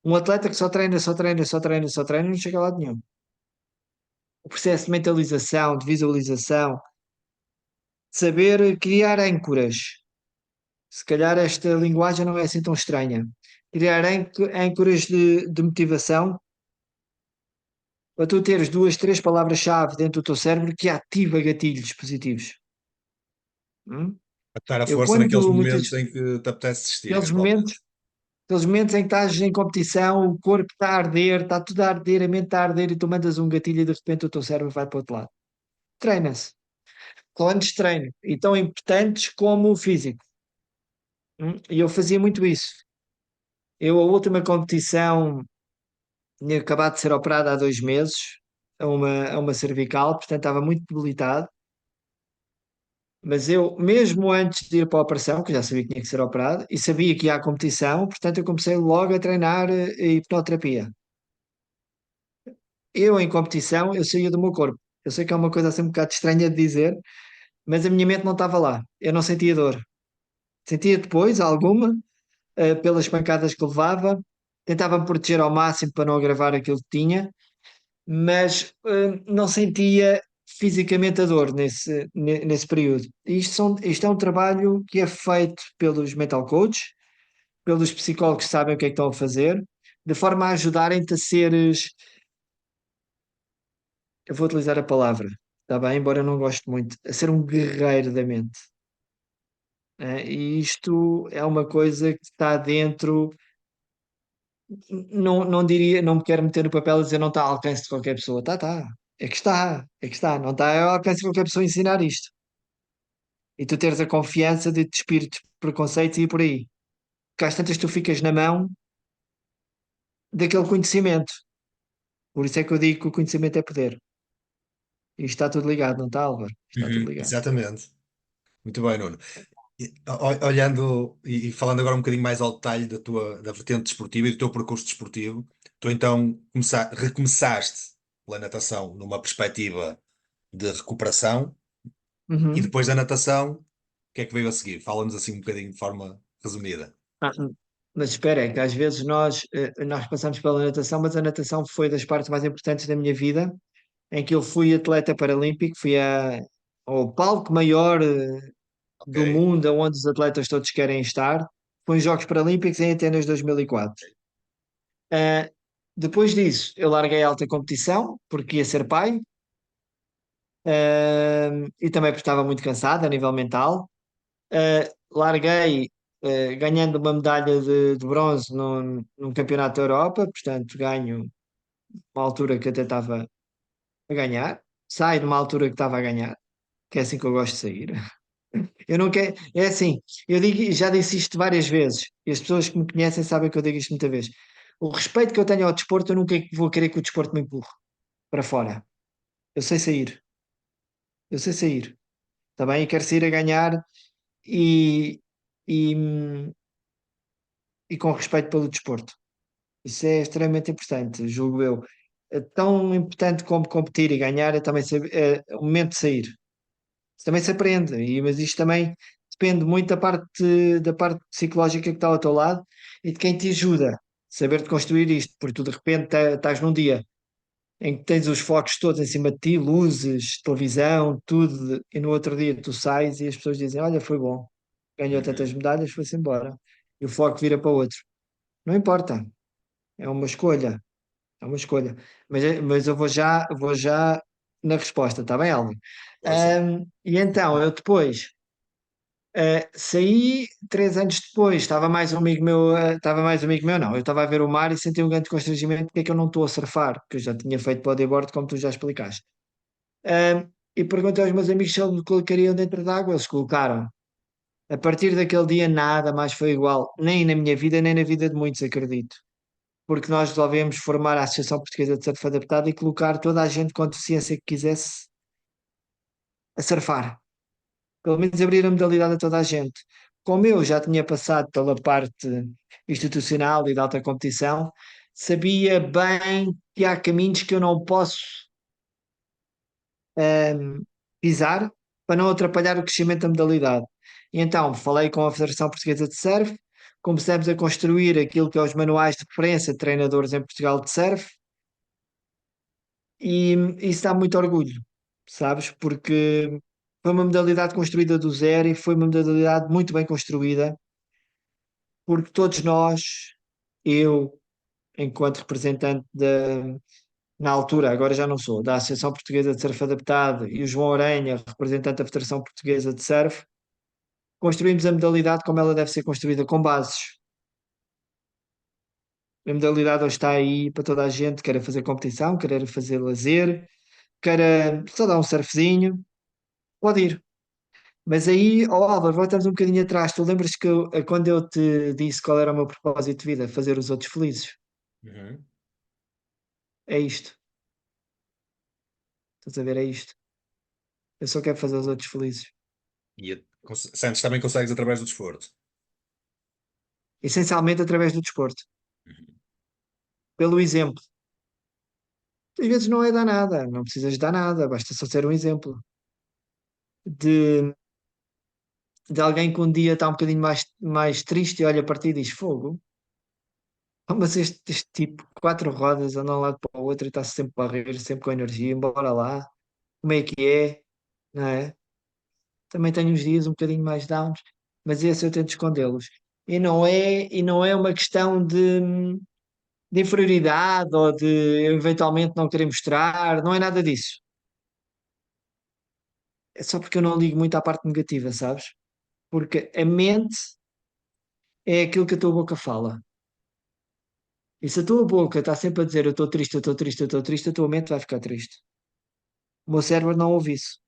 B: Um atleta que só treina, só treina, só treina, só treina, não chega a lado nenhum. O processo de mentalização, de visualização, de saber criar âncoras. Se calhar esta linguagem não é assim tão estranha. Criar âncoras de motivação para tu teres duas, três palavras-chave dentro do teu cérebro que ativa gatilhos positivos. Hum?
A: A dar a
B: Eu
A: força naqueles
B: quando
A: momentos
B: muitas
A: em que te apetece desistir,
B: aqueles
A: eventualmente.
B: momentos, aqueles momentos em que estás em competição, o corpo está a arder, está tudo a arder, a mente está a arder e tu mandas um gatilho e de repente o teu cérebro vai para o outro lado. Treina-se. Clones de treino e tão importantes como o físico. E eu fazia muito isso. Eu, a última competição, tinha acabado de ser operado há 2 meses a uma cervical, portanto estava muito debilitado. Mas eu, mesmo antes de ir para a operação, que já sabia que tinha que ser operado, e sabia que ia à competição, portanto eu comecei logo a treinar hipnoterapia. Eu, em competição, eu saía do meu corpo. Eu sei que é uma coisa assim um bocado estranha de dizer, mas a minha mente não estava lá. Eu não sentia dor. Sentia depois alguma, pelas pancadas que levava, tentava me proteger ao máximo para não agravar aquilo que tinha, mas não sentia fisicamente a dor nesse período. Isto é um trabalho que é feito pelos mental coaches, pelos psicólogos que sabem o que é que estão a fazer, de forma a ajudarem-te a seres, eu vou utilizar a palavra, está bem, embora eu não goste muito, a ser um guerreiro da mente. E isto é uma coisa que está dentro, não diria, não me quero meter no papel e dizer não está ao alcance de qualquer pessoa. Está, está. É que está, não está ao alcance de qualquer pessoa ensinar isto. E tu teres a confiança de te despir de preconceitos e ir por aí. Porque às tantas tu ficas na mão daquele conhecimento. Por isso é que eu digo que o conhecimento é poder. E isto está tudo ligado, não está, Álvaro? Está tudo
A: Uhum,
B: ligado.
A: exatamente. Muito bem, Nuno. Olhando e falando agora um bocadinho mais ao detalhe da vertente desportiva e do teu percurso desportivo, tu então recomeçaste pela natação numa perspectiva de recuperação e
B: Uhum.
A: depois da natação, o que é que veio a seguir? Fala-nos assim um bocadinho de forma resumida.
B: mas espera, é que às vezes nós passamos pela natação, mas a natação foi das partes mais importantes da minha vida, em que eu fui atleta paralímpico, ao palco maior
A: Ok.
B: do mundo, onde os atletas todos querem estar, foi os Jogos Paralímpicos em Atenas 2004. Ah, Depois disso, eu larguei a alta competição, porque ia ser pai, e também porque estava muito cansado a nível mental. Larguei, ganhando uma medalha de bronze num campeonato da Europa, portanto, ganho uma altura que até estava a ganhar, saio de uma altura que estava a ganhar, que é assim que eu gosto de sair. Eu não quero, é assim, eu digo, já disse isto várias vezes, e as pessoas que me conhecem sabem que eu digo isto muitas vezes. O respeito que eu tenho ao desporto, eu nunca vou querer que o desporto me empurre para fora. Eu sei sair, eu sei sair, está bem? E quero sair a ganhar e, e, e com respeito pelo desporto. Isso é extremamente importante, julgo eu. É tão importante como competir e ganhar é também é o momento de sair. Isso também se aprende, mas isto também depende muito da parte psicológica que está ao teu lado e de quem te ajuda. Saber-te construir isto, porque tu de repente estás num dia em que tens os focos todos em cima de ti, luzes, televisão, tudo, e no outro dia tu sais e as pessoas dizem: Olha, foi bom, ganhou tantas
A: Uhum.
B: medalhas, foi-se embora. E o foco vira para outro. Não importa, é uma escolha. É uma escolha. Mas eu vou já na resposta, está bem, Alvin?
A: Força.
B: E então, eu depois saí 3 anos depois, estava mais um amigo meu, não, eu estava a ver o mar e senti um grande constrangimento porque é que eu não estou a surfar, porque eu já tinha feito bodyboard, como tu já explicaste. E perguntei aos meus amigos se eles me colocariam dentro d'água, eles colocaram. A partir daquele dia nada mais foi igual, nem na minha vida, nem na vida de muitos, acredito, porque nós resolvemos formar a Associação Portuguesa de Surf Adaptado e colocar toda a gente com deficiência que quisesse a surfar. Pelo menos abrir a modalidade a toda a gente. Como eu já tinha passado pela parte institucional e de alta competição, sabia bem que há caminhos que eu não posso pisar para não atrapalhar o crescimento da modalidade. E então falei com a Federação Portuguesa de Surf, começamos a construir aquilo que é os manuais de referência de treinadores em Portugal de surf, e isso dá muito orgulho, sabes? Porque foi uma modalidade construída do zero e foi uma modalidade muito bem construída, porque todos nós, eu, enquanto representante na altura, agora já não sou, da Associação Portuguesa de Surf Adaptado, e o João Aranha, representante da Federação Portuguesa de Surf, construímos a modalidade como ela deve ser construída, com bases. A modalidade hoje está aí para toda a gente, quer fazer competição, quer fazer lazer, quer só dar um surfzinho, pode ir. Mas aí, Álvaro, voltamos um bocadinho atrás. Tu lembras que quando eu te disse qual era o meu propósito de vida? Fazer os outros felizes.
A: Uhum.
B: É isto. Estás a ver? É isto. Eu só quero fazer os outros felizes.
A: Sentes também que consegues através do desporto.
B: Essencialmente através do desporto.
A: Uhum.
B: Pelo exemplo. Às vezes não é dar nada. Não precisas dar nada. Basta só ser um exemplo. De, de alguém que um dia está um bocadinho mais triste e olha para ti e diz: Fogo. Mas este tipo, quatro rodas, anda de um lado para o outro e está sempre a rir, sempre com energia. Embora lá. Como é que é? Não é? Também tenho uns dias um bocadinho mais downs, mas esse eu tento escondê-los. E não é uma questão de inferioridade ou de eventualmente não querer mostrar, não é nada disso. É só porque eu não ligo muito à parte negativa, sabes? Porque a mente é aquilo que a tua boca fala. E se a tua boca está sempre a dizer eu estou triste, eu estou triste, eu estou triste, a tua mente vai ficar triste. O meu cérebro não ouve isso.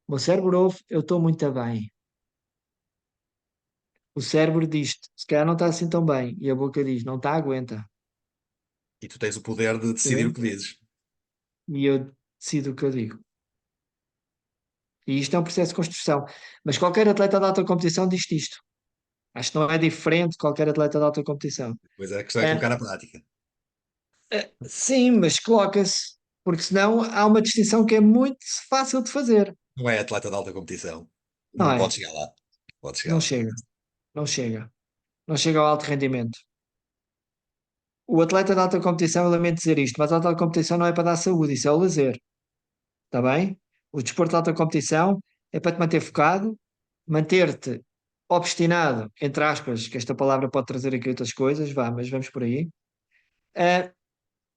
B: O meu cérebro ouve eu estou muito bem. O cérebro diz-te, se calhar não está assim tão bem. E a boca diz, não está, aguenta.
A: E tu tens o poder de decidir o
B: Percebes?
A: que dizes.
B: E eu decido o que eu digo. E isto é um processo de construção. Mas qualquer atleta de alta competição diz isto. Acho que não é diferente de qualquer atleta de alta competição.
A: Pois é, a questão é
B: É,
A: colocar na prática.
B: sim, mas coloca-se, porque senão há uma distinção que é muito fácil de fazer.
A: Não é atleta de alta competição.
B: Não
A: Não pode
B: é?
A: chegar lá. Pode chegar
B: Não
A: lá.
B: chega, não chega. não chega ao alto rendimento. O atleta de alta competição, eu lamento dizer isto, mas a alta competição não é para dar saúde, isso é o lazer, está bem? O desporto de alta competição é para te manter focado, manter-te obstinado, entre aspas, que esta palavra pode trazer aqui outras coisas, vá, mas vamos por aí. Ah,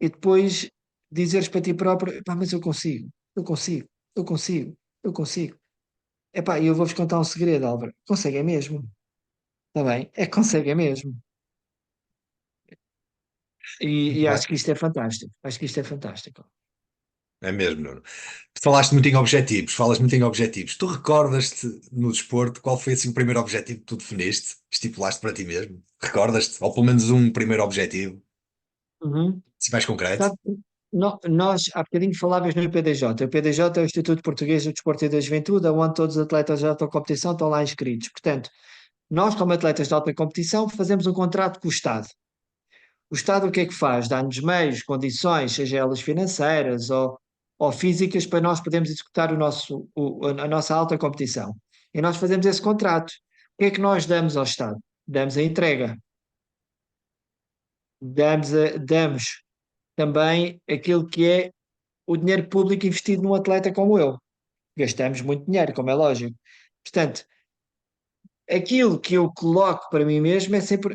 B: e depois dizeres para ti próprio, pá, mas eu consigo, eu consigo, eu consigo, eu consigo. Epá, e eu vou-vos contar um segredo, Álvaro. Consegue é mesmo, está bem? É que consegue é mesmo. E
A: Vai.
B: acho que isto é fantástico. Acho que isto é fantástico.
A: É mesmo, Nuno. Falaste muito em objetivos, falas muito em objetivos. Tu recordas-te no desporto qual foi assim o primeiro objetivo que tu definiste, estipulaste para ti mesmo? Recordas-te? Ou pelo menos um primeiro objetivo,
B: Uhum.
A: se mais concreto?
B: Sabe, nós há bocadinho falavas no IPDJ. O IPDJ é o Instituto Português do Desporto e da Juventude, onde todos os atletas de alta competição estão lá inscritos. Portanto, nós, como atletas de alta competição, fazemos um contrato com o Estado. O Estado o que é que faz? Dá-nos meios, condições, seja elas financeiras ou físicas, para nós podermos executar a nossa alta competição. E nós fazemos esse contrato. O que é que nós damos ao Estado? Damos a entrega. Damos também aquilo que é o dinheiro público investido num atleta como eu. Gastamos muito dinheiro, como é lógico. Portanto, aquilo que eu coloco para mim mesmo é sempre.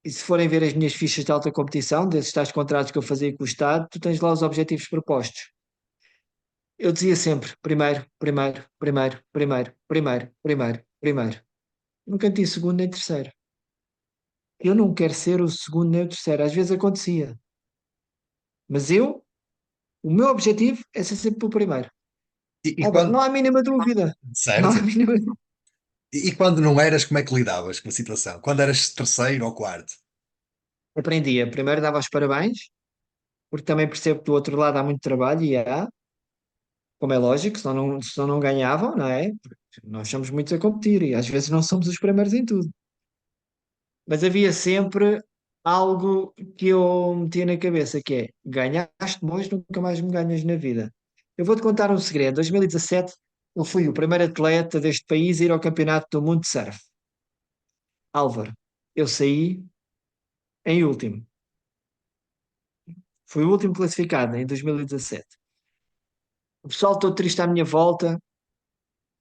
B: E se forem ver as minhas fichas de alta competição, desses tais contratos que eu fazia com o Estado, tu tens lá os objetivos propostos. Eu dizia sempre: primeiro, primeiro, primeiro, primeiro, primeiro, primeiro, primeiro. Nunca tinha segundo nem terceiro. Eu não quero ser o segundo nem o terceiro. Às vezes acontecia. Mas o meu objetivo é ser sempre o primeiro.
A: E
B: Álvaro,
A: quando,
B: não há a mínima dúvida. Não há a
A: certo?
B: mínima dúvida.
A: E quando não eras, como é que lidavas com a situação? Quando eras terceiro ou quarto?
B: Aprendia. Primeiro dava os parabéns, porque também percebo que do outro lado há muito trabalho e há, como é lógico, senão não ganhavam, não é? Porque nós somos muitos a competir e às vezes não somos os primeiros em tudo. Mas havia sempre algo que eu metia na cabeça, que é, ganhaste hoje, nunca mais me ganhas na vida. Eu vou-te contar um segredo. Em 2017, eu fui o primeiro atleta deste país a ir ao Campeonato do Mundo de Surf. Álvaro, eu saí em último. Fui o último classificado em 2017. O pessoal todo triste à minha volta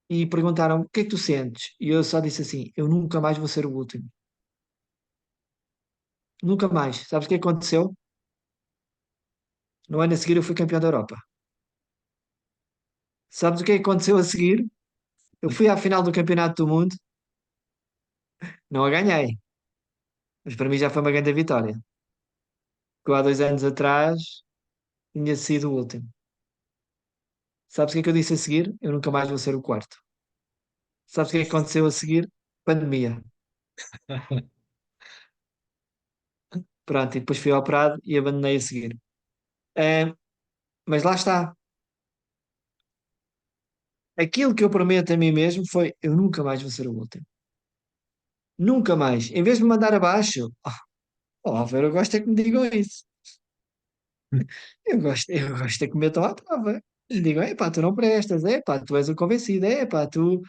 B: e perguntaram: o que é que tu sentes? E eu só disse assim: eu nunca mais vou ser o último. Nunca mais. Sabes o que aconteceu? No ano a seguir eu fui campeão da Europa. Sabes o que aconteceu a seguir? Eu fui à final do Campeonato do Mundo, não a ganhei, mas para mim já foi uma grande vitória. Que eu há 2 anos atrás tinha sido o último. Sabes o que é que eu disse a seguir? Eu nunca mais vou ser o quarto. Sabes o que é que aconteceu a seguir? Pandemia. Pronto, e depois fui operado e abandonei a seguir. Ah, mas lá está. Aquilo que eu prometo a mim mesmo foi: eu nunca mais vou ser o último. Nunca mais. Em vez de me mandar abaixo, Álvaro, eu gosto é que me digam isso. Eu gosto é que me metam à prova. Me digam: epá, tu não prestas, epá, tu és o convencido, epá, tu,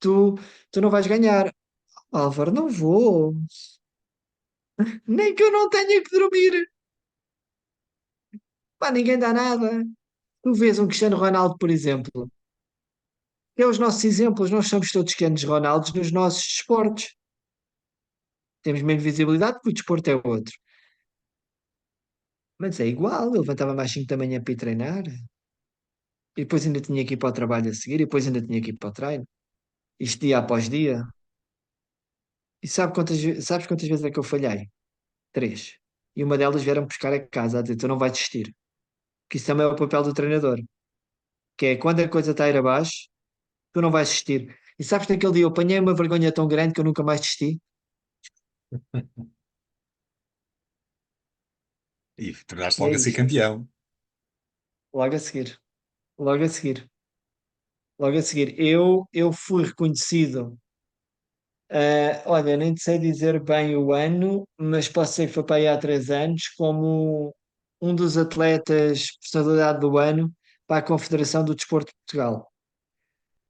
B: tu não vais ganhar. Álvaro, não vou. Nem que eu não tenha que dormir. Pá, ninguém dá nada. Tu vês um Cristiano Ronaldo, por exemplo, que é os nossos exemplos. Nós somos todos Cristianos Ronaldos nos nossos desportos. Temos menos visibilidade porque o desporto é outro. Mas é igual, eu levantava mais 5 da manhã para ir treinar. E depois ainda tinha que ir para o trabalho a seguir. E depois ainda tinha que ir para o treino. Isto dia após dia. E sabes quantas vezes é que eu falhei? Três. E uma delas vieram buscar a casa a dizer: tu não vais desistir. Que isso também é o papel do treinador. Que é quando a coisa está a ir abaixo, tu não vais desistir. E sabes que naquele dia eu apanhei uma vergonha tão grande que eu nunca mais desisti?
A: E tornaste
B: E é
A: logo a ser
B: isto.
A: campeão.
B: Logo a seguir. Logo a seguir. Logo a seguir. Eu fui reconhecido. Olha, nem te sei dizer bem o ano, mas posso dizer que foi para aí há 3 anos, como um dos atletas personalidade do ano para a Confederação do Desporto de Portugal.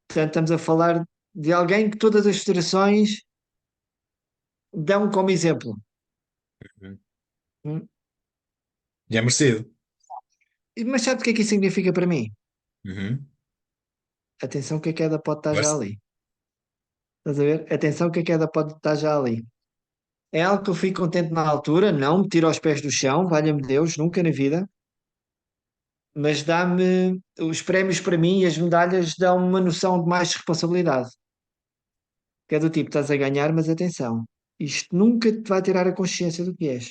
B: Portanto, estamos a falar de alguém que todas as federações Dão como exemplo.
A: Uhum.
B: Hum?
A: E é merecido.
B: Mas sabe o que é que isso significa para mim?
A: Uhum.
B: Atenção que a queda pode estar já
A: Força.
B: ali. Estás a ver? Atenção que a queda pode estar já ali. É algo que eu fico contente na altura, não me tiro aos pés do chão, valha-me Deus, nunca na vida, mas dá-me os prémios para mim e as medalhas dão uma noção de mais responsabilidade. Que é do tipo, estás a ganhar, mas atenção, isto nunca te vai tirar a consciência do que és.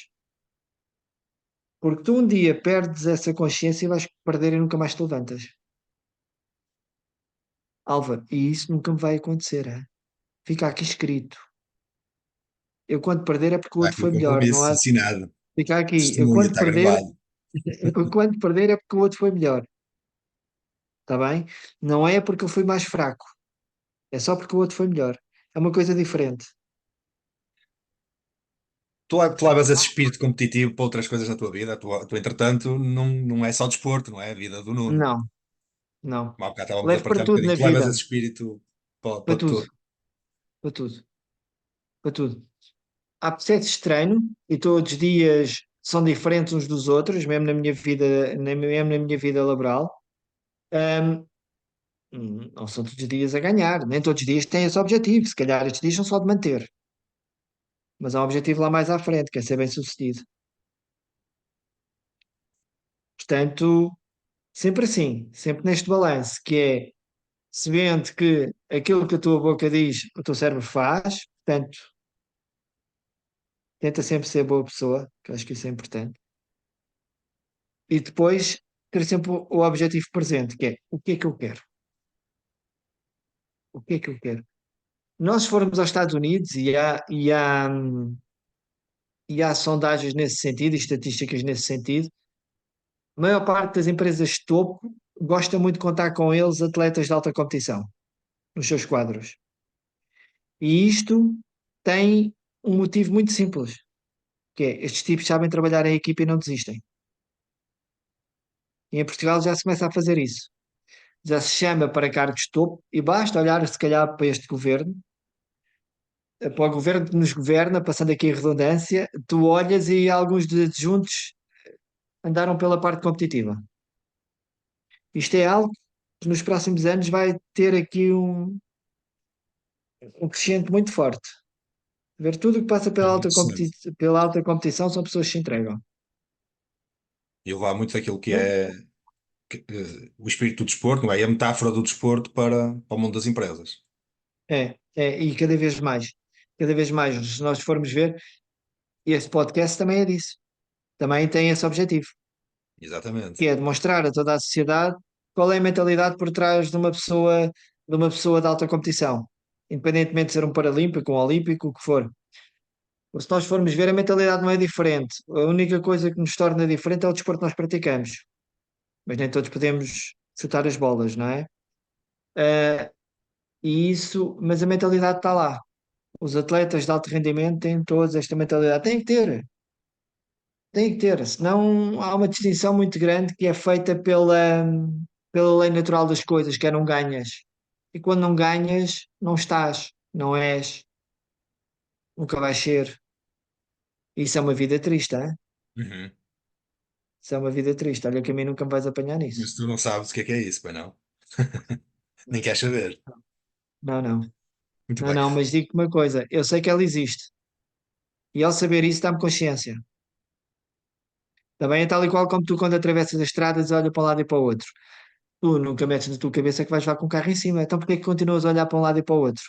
B: Porque tu um dia perdes essa consciência e vais perder e nunca mais te levantas. Álvaro, e isso nunca me vai acontecer. Hein? Fica aqui escrito. Eu quando perder é porque o
A: Vai
B: outro
A: aqui o
B: foi melhor. Não
A: compromisso
B: há.
A: assinado.
B: Fica aqui. Eu
A: Testemunha,
B: quando
A: está
B: perder,
A: gravado.
B: eu quando perder é porque o outro foi melhor. Está bem? Não é porque eu fui mais fraco. É só porque o outro foi melhor. É uma coisa diferente.
A: Tu levas esse espírito competitivo para outras coisas na tua vida. Entretanto, não é só desporto, não é? A vida do Nuno.
B: Não, não.
A: Há bocado estávamos a
B: Levo para
A: partilhar um
B: tudo
A: bocadinho.
B: na
A: Tu levas
B: vida.
A: esse espírito
B: Para
A: para
B: tudo.
A: tudo.
B: Para tudo. Para tudo. Há processos de treino e todos os dias são diferentes uns dos outros, mesmo na minha vida, mesmo na minha vida laboral. Ahm, não são todos os dias a ganhar, nem todos os dias têm esse objetivo. Se calhar estes dias são só de manter, mas há um objetivo lá mais à frente, que é ser bem sucedido. Portanto, sempre assim, sempre neste balanço, que é se vende que aquilo que a tua boca diz, o teu cérebro faz, portanto, tenta sempre ser boa pessoa, que eu acho que isso é importante. E depois ter sempre o objetivo presente, que é o que é que eu quero? O que é que eu quero? Nós se formos aos Estados Unidos e há sondagens nesse sentido e estatísticas nesse sentido, a maior parte das empresas de topo gosta muito de contar com eles atletas de alta competição nos seus quadros. E isto tem um motivo muito simples, que é estes tipos sabem trabalhar em equipa e não desistem. E em Portugal já se começa a fazer isso. Já se chama para cargos de topo e basta olhar se calhar para este governo, para o governo que nos governa, passando aqui a redundância, tu olhas e alguns dos adjuntos andaram pela parte competitiva. Isto é algo que nos próximos anos vai ter aqui um crescente muito forte. Ver tudo o que passa
A: É muito interessante.
B: pela alta competição são pessoas que se entregam.
A: E levar muito daquilo que
B: É,
A: é o espírito do desporto, não é? E a metáfora do desporto para o mundo das empresas.
B: e cada vez mais, se nós formos ver, este podcast também é disso. Também tem esse objetivo,
A: Exatamente.
B: que é demonstrar a toda a sociedade qual é a mentalidade por trás de uma pessoa de alta competição, independentemente de ser um paralímpico, um olímpico, o que for. Porque se nós formos ver, a mentalidade não é diferente. A única coisa que nos torna diferente é o desporto que nós praticamos. Mas nem todos podemos chutar as bolas, não é? Ah, mas a mentalidade está lá. Os atletas de alto rendimento têm todos esta mentalidade. Têm que ter, senão há uma distinção muito grande que é feita pela lei natural das coisas, que é não ganhas. E quando não ganhas, não estás, não és, nunca vais ser. Isso é uma vida triste, hein?
A: Uhum.
B: Isso é uma vida triste. Olha que a mim nunca me vais apanhar nisso.
A: Mas tu não sabes o que é isso, pois não? Nem queres saber.
B: Não, não.
A: Muito
B: Não,
A: bem.
B: não, mas digo-te uma coisa, eu sei que ela existe. E ao saber isso dá-me consciência. Também é tal e qual como tu quando atravessas as estradas olha para um lado e para o outro. Tu nunca metes na tua cabeça que vais levar com o carro em cima. Então porquê que continuas a olhar para um lado e para o outro?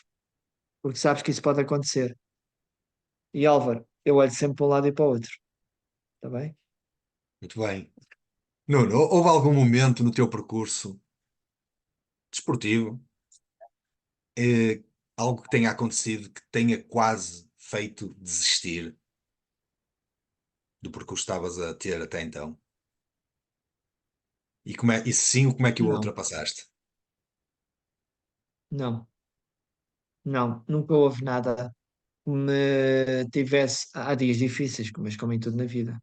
B: Porque sabes que isso pode acontecer. E Álvaro, eu olho sempre para um lado e para o outro. Está bem?
A: Muito bem. Nuno, houve algum momento no teu percurso desportivo, eh, algo que tenha acontecido que tenha quase feito desistir do percurso que estavas a ter até então? E se sim, como é que o
B: Não,
A: ultrapassaste?
B: não, não. Nunca houve nada que me tivesse. Há dias difíceis, mas como em tudo na vida.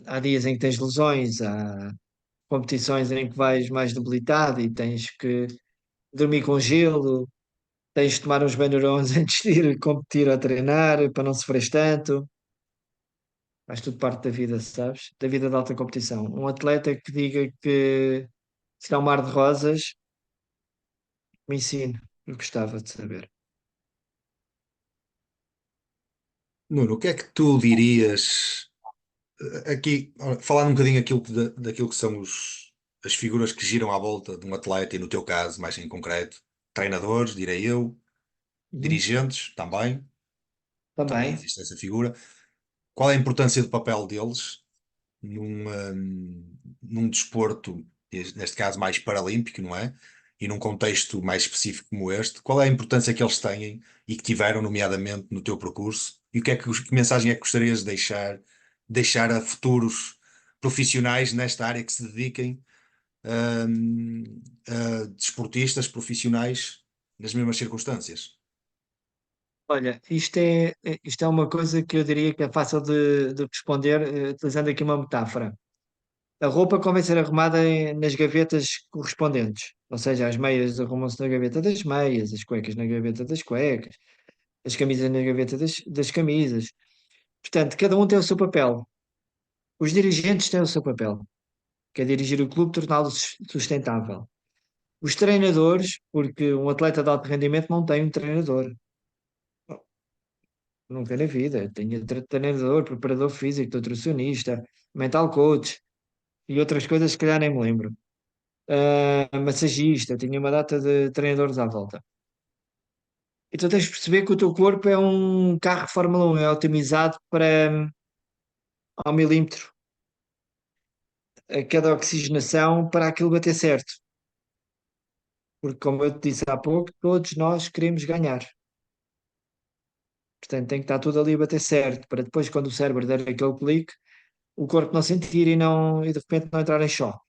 B: Há dias em que tens lesões, há competições em que vais mais debilitado e tens que dormir com gelo. tens de tomar uns banhorões antes de ir competir ou treinar, para não sofreres tanto. Faz tudo parte da vida, sabes? Da vida de alta competição. Um atleta que diga que será um mar de rosas, me ensino. Eu gostava de saber.
A: Nuno, o que é que tu dirias aqui, ora, falando um bocadinho daquilo que são as figuras que giram à volta de um atleta, e no teu caso, mais em concreto, treinadores, direi eu,
B: Uhum.
A: dirigentes também
B: Também.
A: existe essa figura. Qual é a importância do papel deles num desporto, neste caso mais paralímpico, não é? E num contexto mais específico como este, qual é a importância que eles têm e que tiveram, nomeadamente, no teu percurso? E o que é que mensagem é que gostarias de deixar a futuros profissionais nesta área que se dediquem, a desportistas profissionais nas mesmas circunstâncias?
B: Olha, isto é uma coisa que eu diria que é fácil de responder, utilizando aqui uma metáfora. A roupa convém ser arrumada nas gavetas correspondentes, ou seja, as meias arrumam-se na gaveta das meias, as cuecas na gaveta das cuecas, as camisas na gaveta das camisas. Portanto, cada um tem o seu papel. Os dirigentes têm o seu papel, que é dirigir o clube, torná-lo sustentável. Os treinadores, porque um atleta de alto rendimento não tem um treinador, nunca na vida. Tem treinador, preparador físico, nutricionista, mental coach e outras coisas que se calhar nem me lembro. Massagista, tinha uma data de treinadores à volta. Então tens de perceber que o teu corpo é um carro de Fórmula 1, é otimizado para ao milímetro a cada oxigenação para aquilo bater certo. Porque, como eu te disse há pouco, todos nós queremos ganhar. Portanto, tem que estar tudo ali a bater certo, para depois, quando o cérebro der aquele clique, o corpo não sentir e de repente não entrar em choque.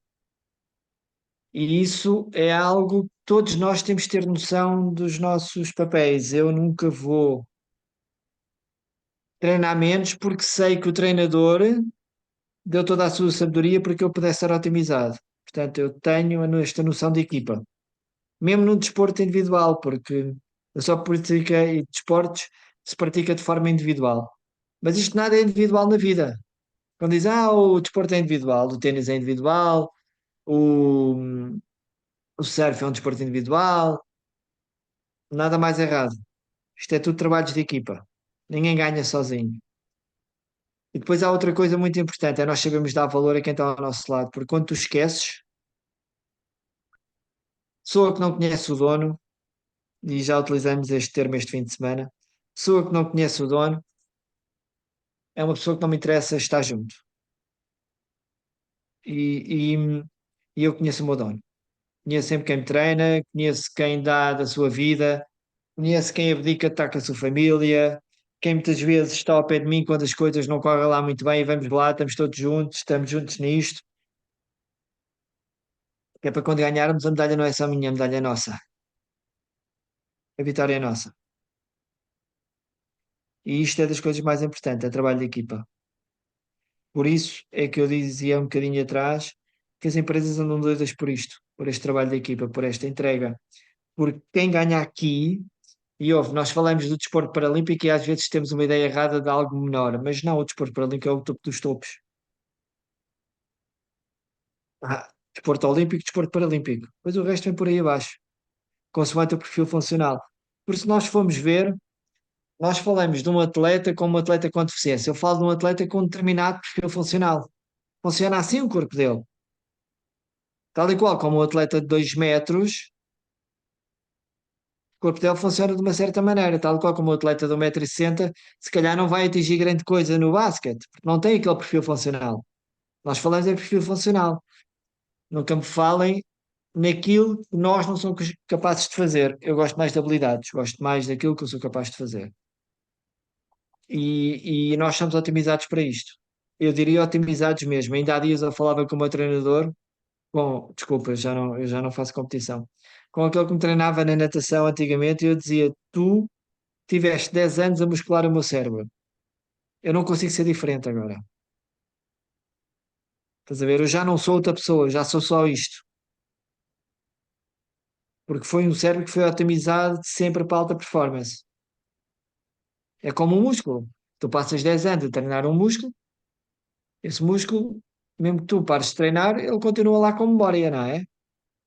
B: E isso é algo que todos nós temos de ter noção dos nossos papéis. Eu nunca vou treinar menos porque sei que o treinador deu toda a sua sabedoria para que eu pudesse ser otimizado. Portanto, eu tenho esta noção de equipa, mesmo no desporto individual, porque eu só pratiquei desportos se pratica de forma individual. Mas isto nada é individual na vida. Quando diz, o desporto é individual, o ténis é individual, o, o surf é um desporto individual, nada mais errado. Isto é tudo trabalhos de equipa. Ninguém ganha sozinho. E depois há outra coisa muito importante, é nós sabemos dar valor a quem está ao nosso lado, porque quando tu esqueces, pessoa que não conhece o dono, e já utilizamos este termo este fim de semana, pessoa que não conhece o dono é uma pessoa que não me interessa estar junto. E, e, e eu conheço o meu dono. Conheço sempre quem me treina, conheço quem dá da sua vida, conheço quem abdica de estar com a sua família, quem muitas vezes está ao pé de mim quando as coisas não correm lá muito bem e vamos lá, estamos juntos nisto, que é para quando ganharmos a medalha não é só minha, a medalha é nossa, a vitória é nossa. E isto é das coisas mais importantes, é trabalho de equipa. Por isso é que eu dizia um bocadinho atrás que as empresas andam doidas por isto, por este trabalho de equipa, por esta entrega. Porque quem ganha aqui, e ouve, nós falamos do desporto paralímpico e às vezes temos uma ideia errada de algo menor, mas não, o desporto paralímpico é o topo dos topos. Desporto olímpico, desporto paralímpico. Depois o resto vem por aí abaixo, consoante o perfil funcional. Por se nós formos ver, nós falamos de um atleta como um atleta com deficiência. Eu falo de um atleta com um determinado perfil funcional. Funciona assim o corpo dele. Tal e qual como um atleta de 2 metros, o corpo dele funciona de uma certa maneira. Tal e qual como um atleta de 1,60 m, se calhar não vai atingir grande coisa no basquete, porque não tem aquele perfil funcional. Nós falamos em perfil funcional. Nunca me falem naquilo que nós não somos capazes de fazer. Eu gosto mais de habilidades, gosto mais daquilo que eu sou capaz de fazer. E nós somos otimizados para isto. Eu diria otimizados mesmo. Ainda há dias eu falava com o meu treinador, desculpa, eu já não faço competição, com aquele que me treinava na natação antigamente, e eu dizia: Tu tiveste 10 anos a muscular o meu cérebro. Eu não consigo ser diferente agora. Estás a ver? Eu já não sou outra pessoa, já sou só isto. porque foi um cérebro que foi otimizado sempre para alta performance. É como um músculo. Tu passas 10 anos a treinar um músculo, esse músculo, mesmo que tu pares de treinar, ele continua lá com memória, não é?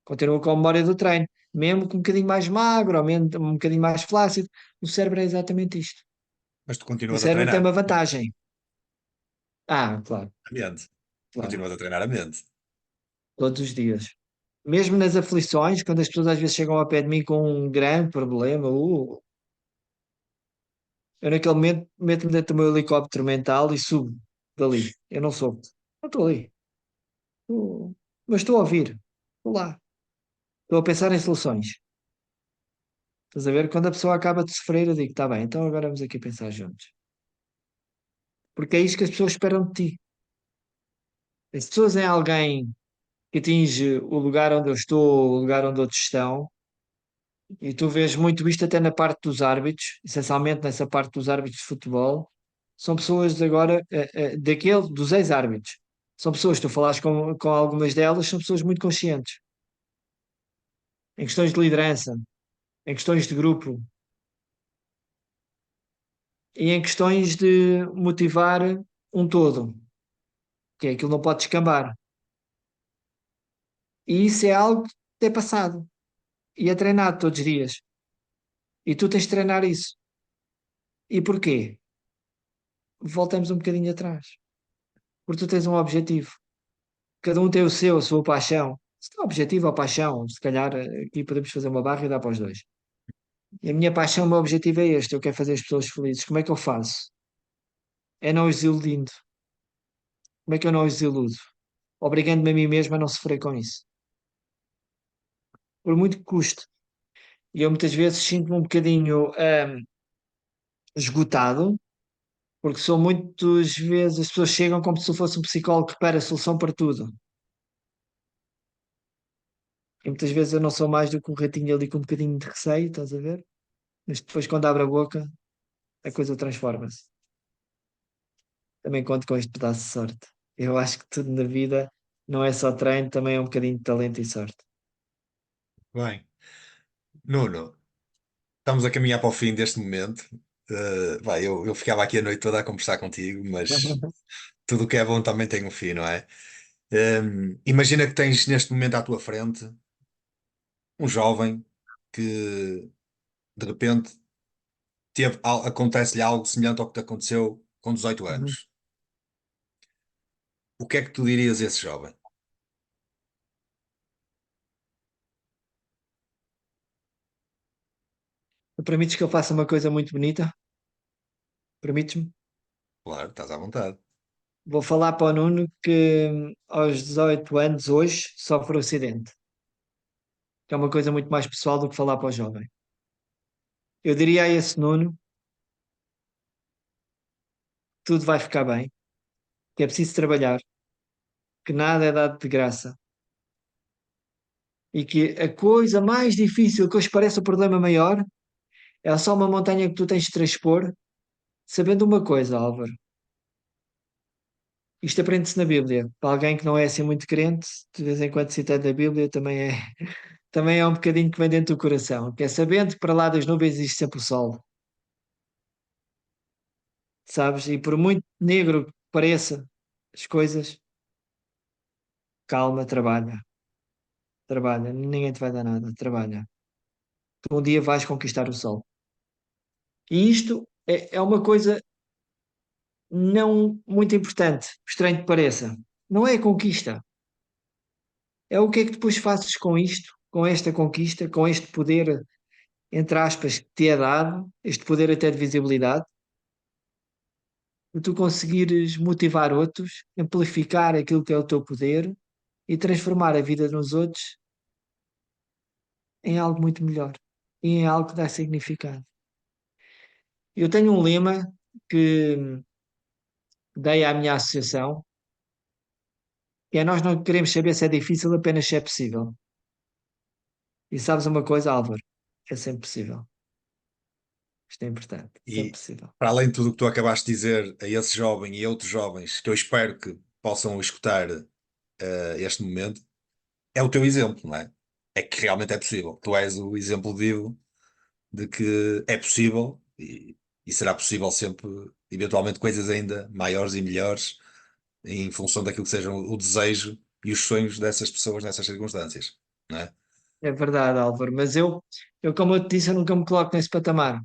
B: Continua com a memória do treino. Mesmo que um bocadinho mais magro, ou mesmo um bocadinho mais flácido, o cérebro é exatamente isto.
A: Mas tu
B: O
A: continuas a
B: cérebro tem
A: treinar
B: uma vantagem. Ah, claro,
A: a mente.
B: claro,
A: Continuas a treinar a mente.
B: todos os dias. Mesmo nas aflições, quando as pessoas às vezes chegam ao pé de mim com um grande problema, eu naquele momento meto-me dentro do meu helicóptero mental e subo dali. Eu não sou. Não estou ali. Estou- Mas estou a ouvir. Estou lá. Estou a pensar em soluções. Estás a ver? Quando a pessoa acaba de sofrer, eu digo, está bem, então agora vamos aqui pensar juntos. Porque é isto que as pessoas esperam de ti. As pessoas em alguém que atinge o lugar onde eu estou, o lugar onde outros estão, e tu vês muito isto até na parte dos árbitros, essencialmente nessa parte dos árbitros de futebol, são pessoas de agora, dos ex-árbitros. São pessoas, tu falaste com algumas delas, são pessoas muito conscientes em questões de liderança, em questões de grupo e em questões de motivar um todo, que é aquilo não pode descambar. E isso é algo que é passado e é treinado todos os dias. E tu tens de treinar isso. E porquê? Voltamos um bocadinho atrás. Porque tu tens um objetivo. Cada um tem o seu, a sua paixão. Se tem objetivo ou paixão, se calhar aqui podemos fazer uma barra e dar para os dois. E a minha paixão, o meu objetivo é este. Eu quero fazer as pessoas felizes. Como é que eu faço? É não os iludindo. Como é que eu não os iludo? Obrigando-me a mim mesmo a não sofrer com isso. Por muito que custe. E eu muitas vezes sinto-me um bocadinho esgotado, porque são muitas vezes as pessoas chegam como se eu fosse um psicólogo que para a solução para tudo. E muitas vezes eu não sou mais do que um ratinho ali com um bocadinho de receio, estás a ver? Mas depois, quando abre a boca, a coisa transforma-se. Também conto com este pedaço de sorte. Eu acho que tudo na vida não é só treino, também é um bocadinho de talento e sorte.
A: Bem, Nuno, estamos a caminhar para o fim deste momento. Vai, eu ficava aqui a noite toda a conversar contigo, mas tudo o que é bom também tem um fim, não é? Imagina que tens neste momento à tua frente um jovem que de repente acontece-lhe algo semelhante ao que te aconteceu com 18
B: Uhum.
A: anos. O que é que tu dirias a esse jovem?
B: Permites que eu faça uma coisa muito bonita? Permites-me?
A: Claro, estás à vontade.
B: Vou falar para o Nuno que aos 18 anos, hoje, sofre um acidente, que é uma coisa muito mais pessoal do que falar para o jovem. Eu diria a esse Nuno, tudo vai ficar bem, que é preciso trabalhar, que nada é dado de graça e que a coisa mais difícil que hoje parece o problema maior é só uma montanha que tu tens de transpor, sabendo uma coisa, Álvaro. Isto aprende-se na Bíblia. Para alguém que não é assim muito crente, de vez em quando citando a Bíblia, também é um bocadinho que vem dentro do coração, que é sabendo que para lá das nuvens existe sempre o sol, sabes? E por muito negro que pareça as coisas, calma, trabalha, trabalha, ninguém te vai dar nada, trabalha. Tu um dia vais conquistar o sol. E isto é uma coisa não muito importante, estranho que pareça. Não é a conquista, é o que é que depois fazes com isto, com esta conquista, com este poder, entre aspas, que te é dado, este poder até de visibilidade, de tu conseguires motivar outros, amplificar aquilo que é o teu poder e transformar a vida dos outros em algo muito melhor e em algo que dá significado. Eu tenho um lema que dei à minha associação, que é nós não queremos saber se é difícil, apenas se é possível. E sabes uma coisa, Álvaro? É sempre possível. Isto é importante. Sempre
A: E
B: possível.
A: para além de tudo o que tu acabaste de dizer a esse jovem e a outros jovens que eu espero que possam escutar este momento, é o teu exemplo, não é? é que realmente é possível. Tu és o exemplo vivo de que é possível e será possível sempre, eventualmente, coisas ainda maiores e melhores em função daquilo que seja o desejo e os sonhos dessas pessoas nessas circunstâncias, não é?
B: É verdade, Álvaro, mas como eu te disse, eu nunca me coloco nesse patamar.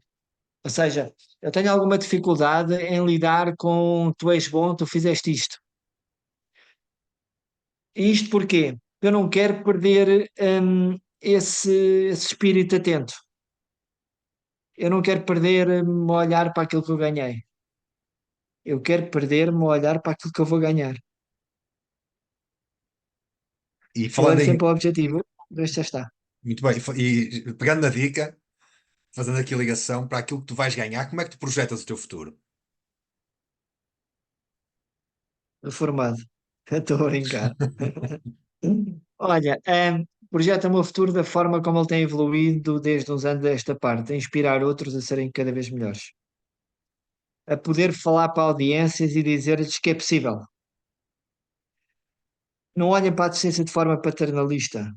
B: Ou seja, eu tenho alguma dificuldade em lidar com tu és bom, tu fizeste isto. E isto porquê? Eu não quero perder esse espírito atento. Eu não quero perder-me a olhar para aquilo que eu ganhei. Eu quero perder-me a olhar para aquilo que eu vou ganhar.
A: E
B: Eu
A: falando
B: olho
A: em,
B: sempre ao objetivo. Este já está.
A: muito bem, e pegando na dica, fazendo aqui a ligação para aquilo que tu vais ganhar, como é que tu projetas o teu futuro?
B: Reformado. Estou a brincar. Olha, projeta o meu futuro da forma como ele tem evoluído desde uns anos desta parte, a inspirar outros a serem cada vez melhores. A poder falar para audiências e dizer-lhes que é possível. Não olhem para a deficiência de forma paternalista.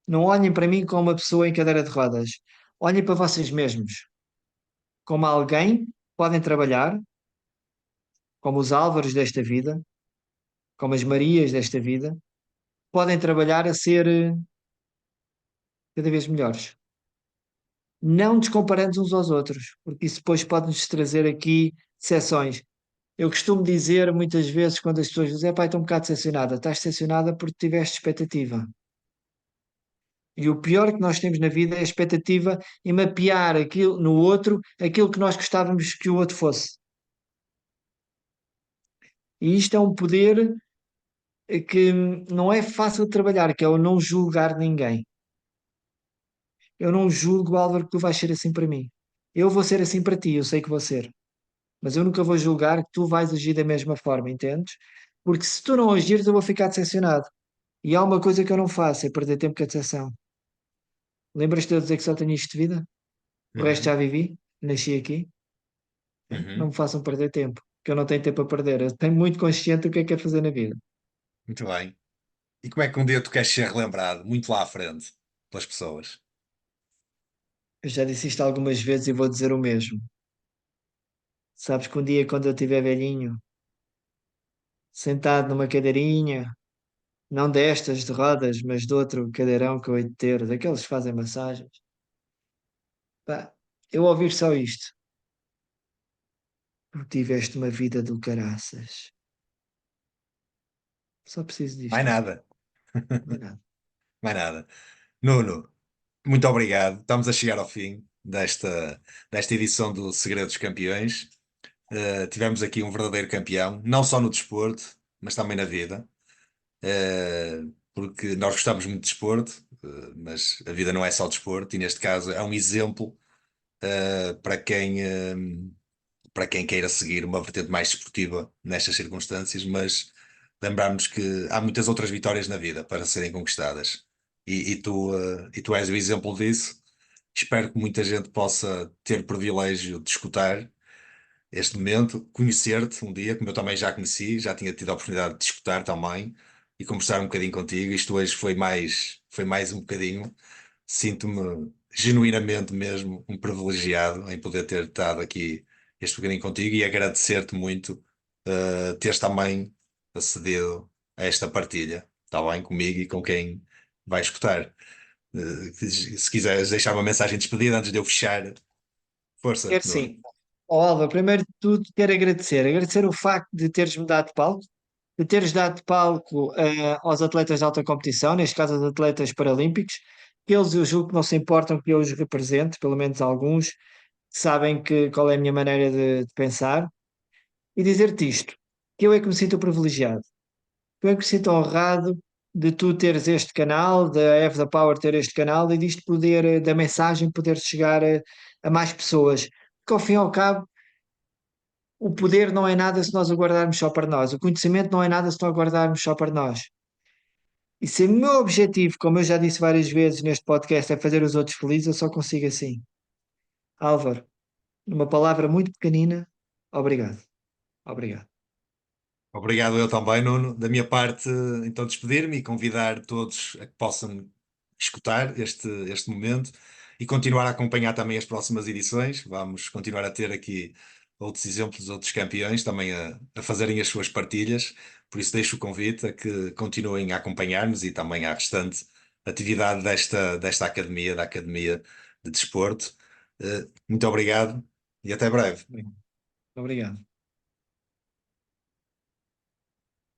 B: Não olhem para mim como uma pessoa em cadeira de rodas. Olhem para vocês mesmos. Como alguém que podem trabalhar, como os Álvaros desta vida, como as Marias desta vida, podem trabalhar a ser cada vez melhores. Não descomparando uns aos outros, porque isso depois pode-nos trazer aqui decepções. Eu costumo dizer muitas vezes quando as pessoas dizem, pai, estou um bocado decepcionada. Estás decepcionada porque tiveste expectativa. E o pior que nós temos na vida é a expectativa em mapear aquilo, no outro aquilo que nós gostávamos que o outro fosse. E isto é um poder que não é fácil de trabalhar, que é o não julgar ninguém. Eu não julgo, Álvaro, que tu vais ser assim para mim. Eu vou ser assim para ti, eu sei que vou ser. Mas eu nunca vou julgar que tu vais agir da mesma forma, entendes? Porque se tu não agires, eu vou ficar decepcionado. E há uma coisa que eu não faço, é perder tempo com a decepção. Lembras-te de eu dizer que só tenho isto de vida? O resto
A: Uhum,
B: já vivi, nasci aqui. Não
A: uhum,
B: me façam perder tempo, que eu não tenho tempo a perder. Eu tenho muito consciente do que é que quero fazer na vida.
A: muito bem. E como é que um dia tu queres ser relembrado, muito lá à frente, pelas pessoas?
B: Eu já disse isto algumas vezes e vou dizer o mesmo. Sabes que um dia, quando eu estiver velhinho, sentado numa cadeirinha, não destas de rodas, mas de outro cadeirão que eu hei de ter, daqueles que fazem massagens, pá, eu ouvir só isto. Tu tiveste uma vida do caraças. Só preciso
A: Mais
B: disto.
A: nada,
B: Mais nada.
A: mais nada. Nuno, muito obrigado. Estamos a chegar ao fim desta edição do Segredo dos Campeões. Tivemos aqui um verdadeiro campeão, não só no desporto, mas também na vida. Porque nós gostamos muito de desporto, mas a vida não é só desporto, e neste caso é um exemplo para para quem queira seguir uma vertente mais desportiva nestas circunstâncias, mas lembrarmos que há muitas outras vitórias na vida para serem conquistadas. E tu és o exemplo disso. Espero que muita gente possa ter o privilégio de escutar este momento, conhecer-te um dia, como eu também já conheci, já tinha tido a oportunidade de escutar também e conversar um bocadinho contigo. Isto hoje foi mais um bocadinho. Sinto-me genuinamente mesmo um privilegiado em poder ter estado aqui este bocadinho contigo e agradecer-te muito teres também acedido a esta partilha, está bem, comigo e com quem vai escutar. Se quiseres deixar uma mensagem de despedida antes de eu fechar, força,
B: Quero
A: Nuno.
B: sim. Ó Alva, primeiro de tudo quero agradecer. Agradecer o facto de teres-me dado palco, de teres dado palco aos atletas de alta competição, neste caso aos atletas paralímpicos, que eles eu julgo que não se importam que eu os represente, pelo menos alguns, sabem qual é a minha maneira de pensar, e dizer-te isto, que eu é que me sinto privilegiado. Eu é que me sinto honrado de tu teres este canal, da Have the Power ter este canal e disto poder, da mensagem poder chegar a mais pessoas. Porque ao fim e ao cabo, o poder não é nada se nós o guardarmos só para nós. O conhecimento não é nada se nós o guardarmos só para nós. E se o meu objetivo, como eu já disse várias vezes neste podcast, é fazer os outros felizes, eu só consigo assim. Álvaro, numa palavra muito pequenina, obrigado. Obrigado.
A: Obrigado eu também, Nuno. Da minha parte, então despedir-me e convidar todos a que possam escutar este momento e continuar a acompanhar também as próximas edições. Vamos continuar a ter aqui outros exemplos, outros campeões também a fazerem as suas partilhas. Por isso deixo o convite a que continuem a acompanhar-nos e também à restante atividade desta academia, da Academia de Desporto. Muito obrigado e até breve.
B: Bem, obrigado.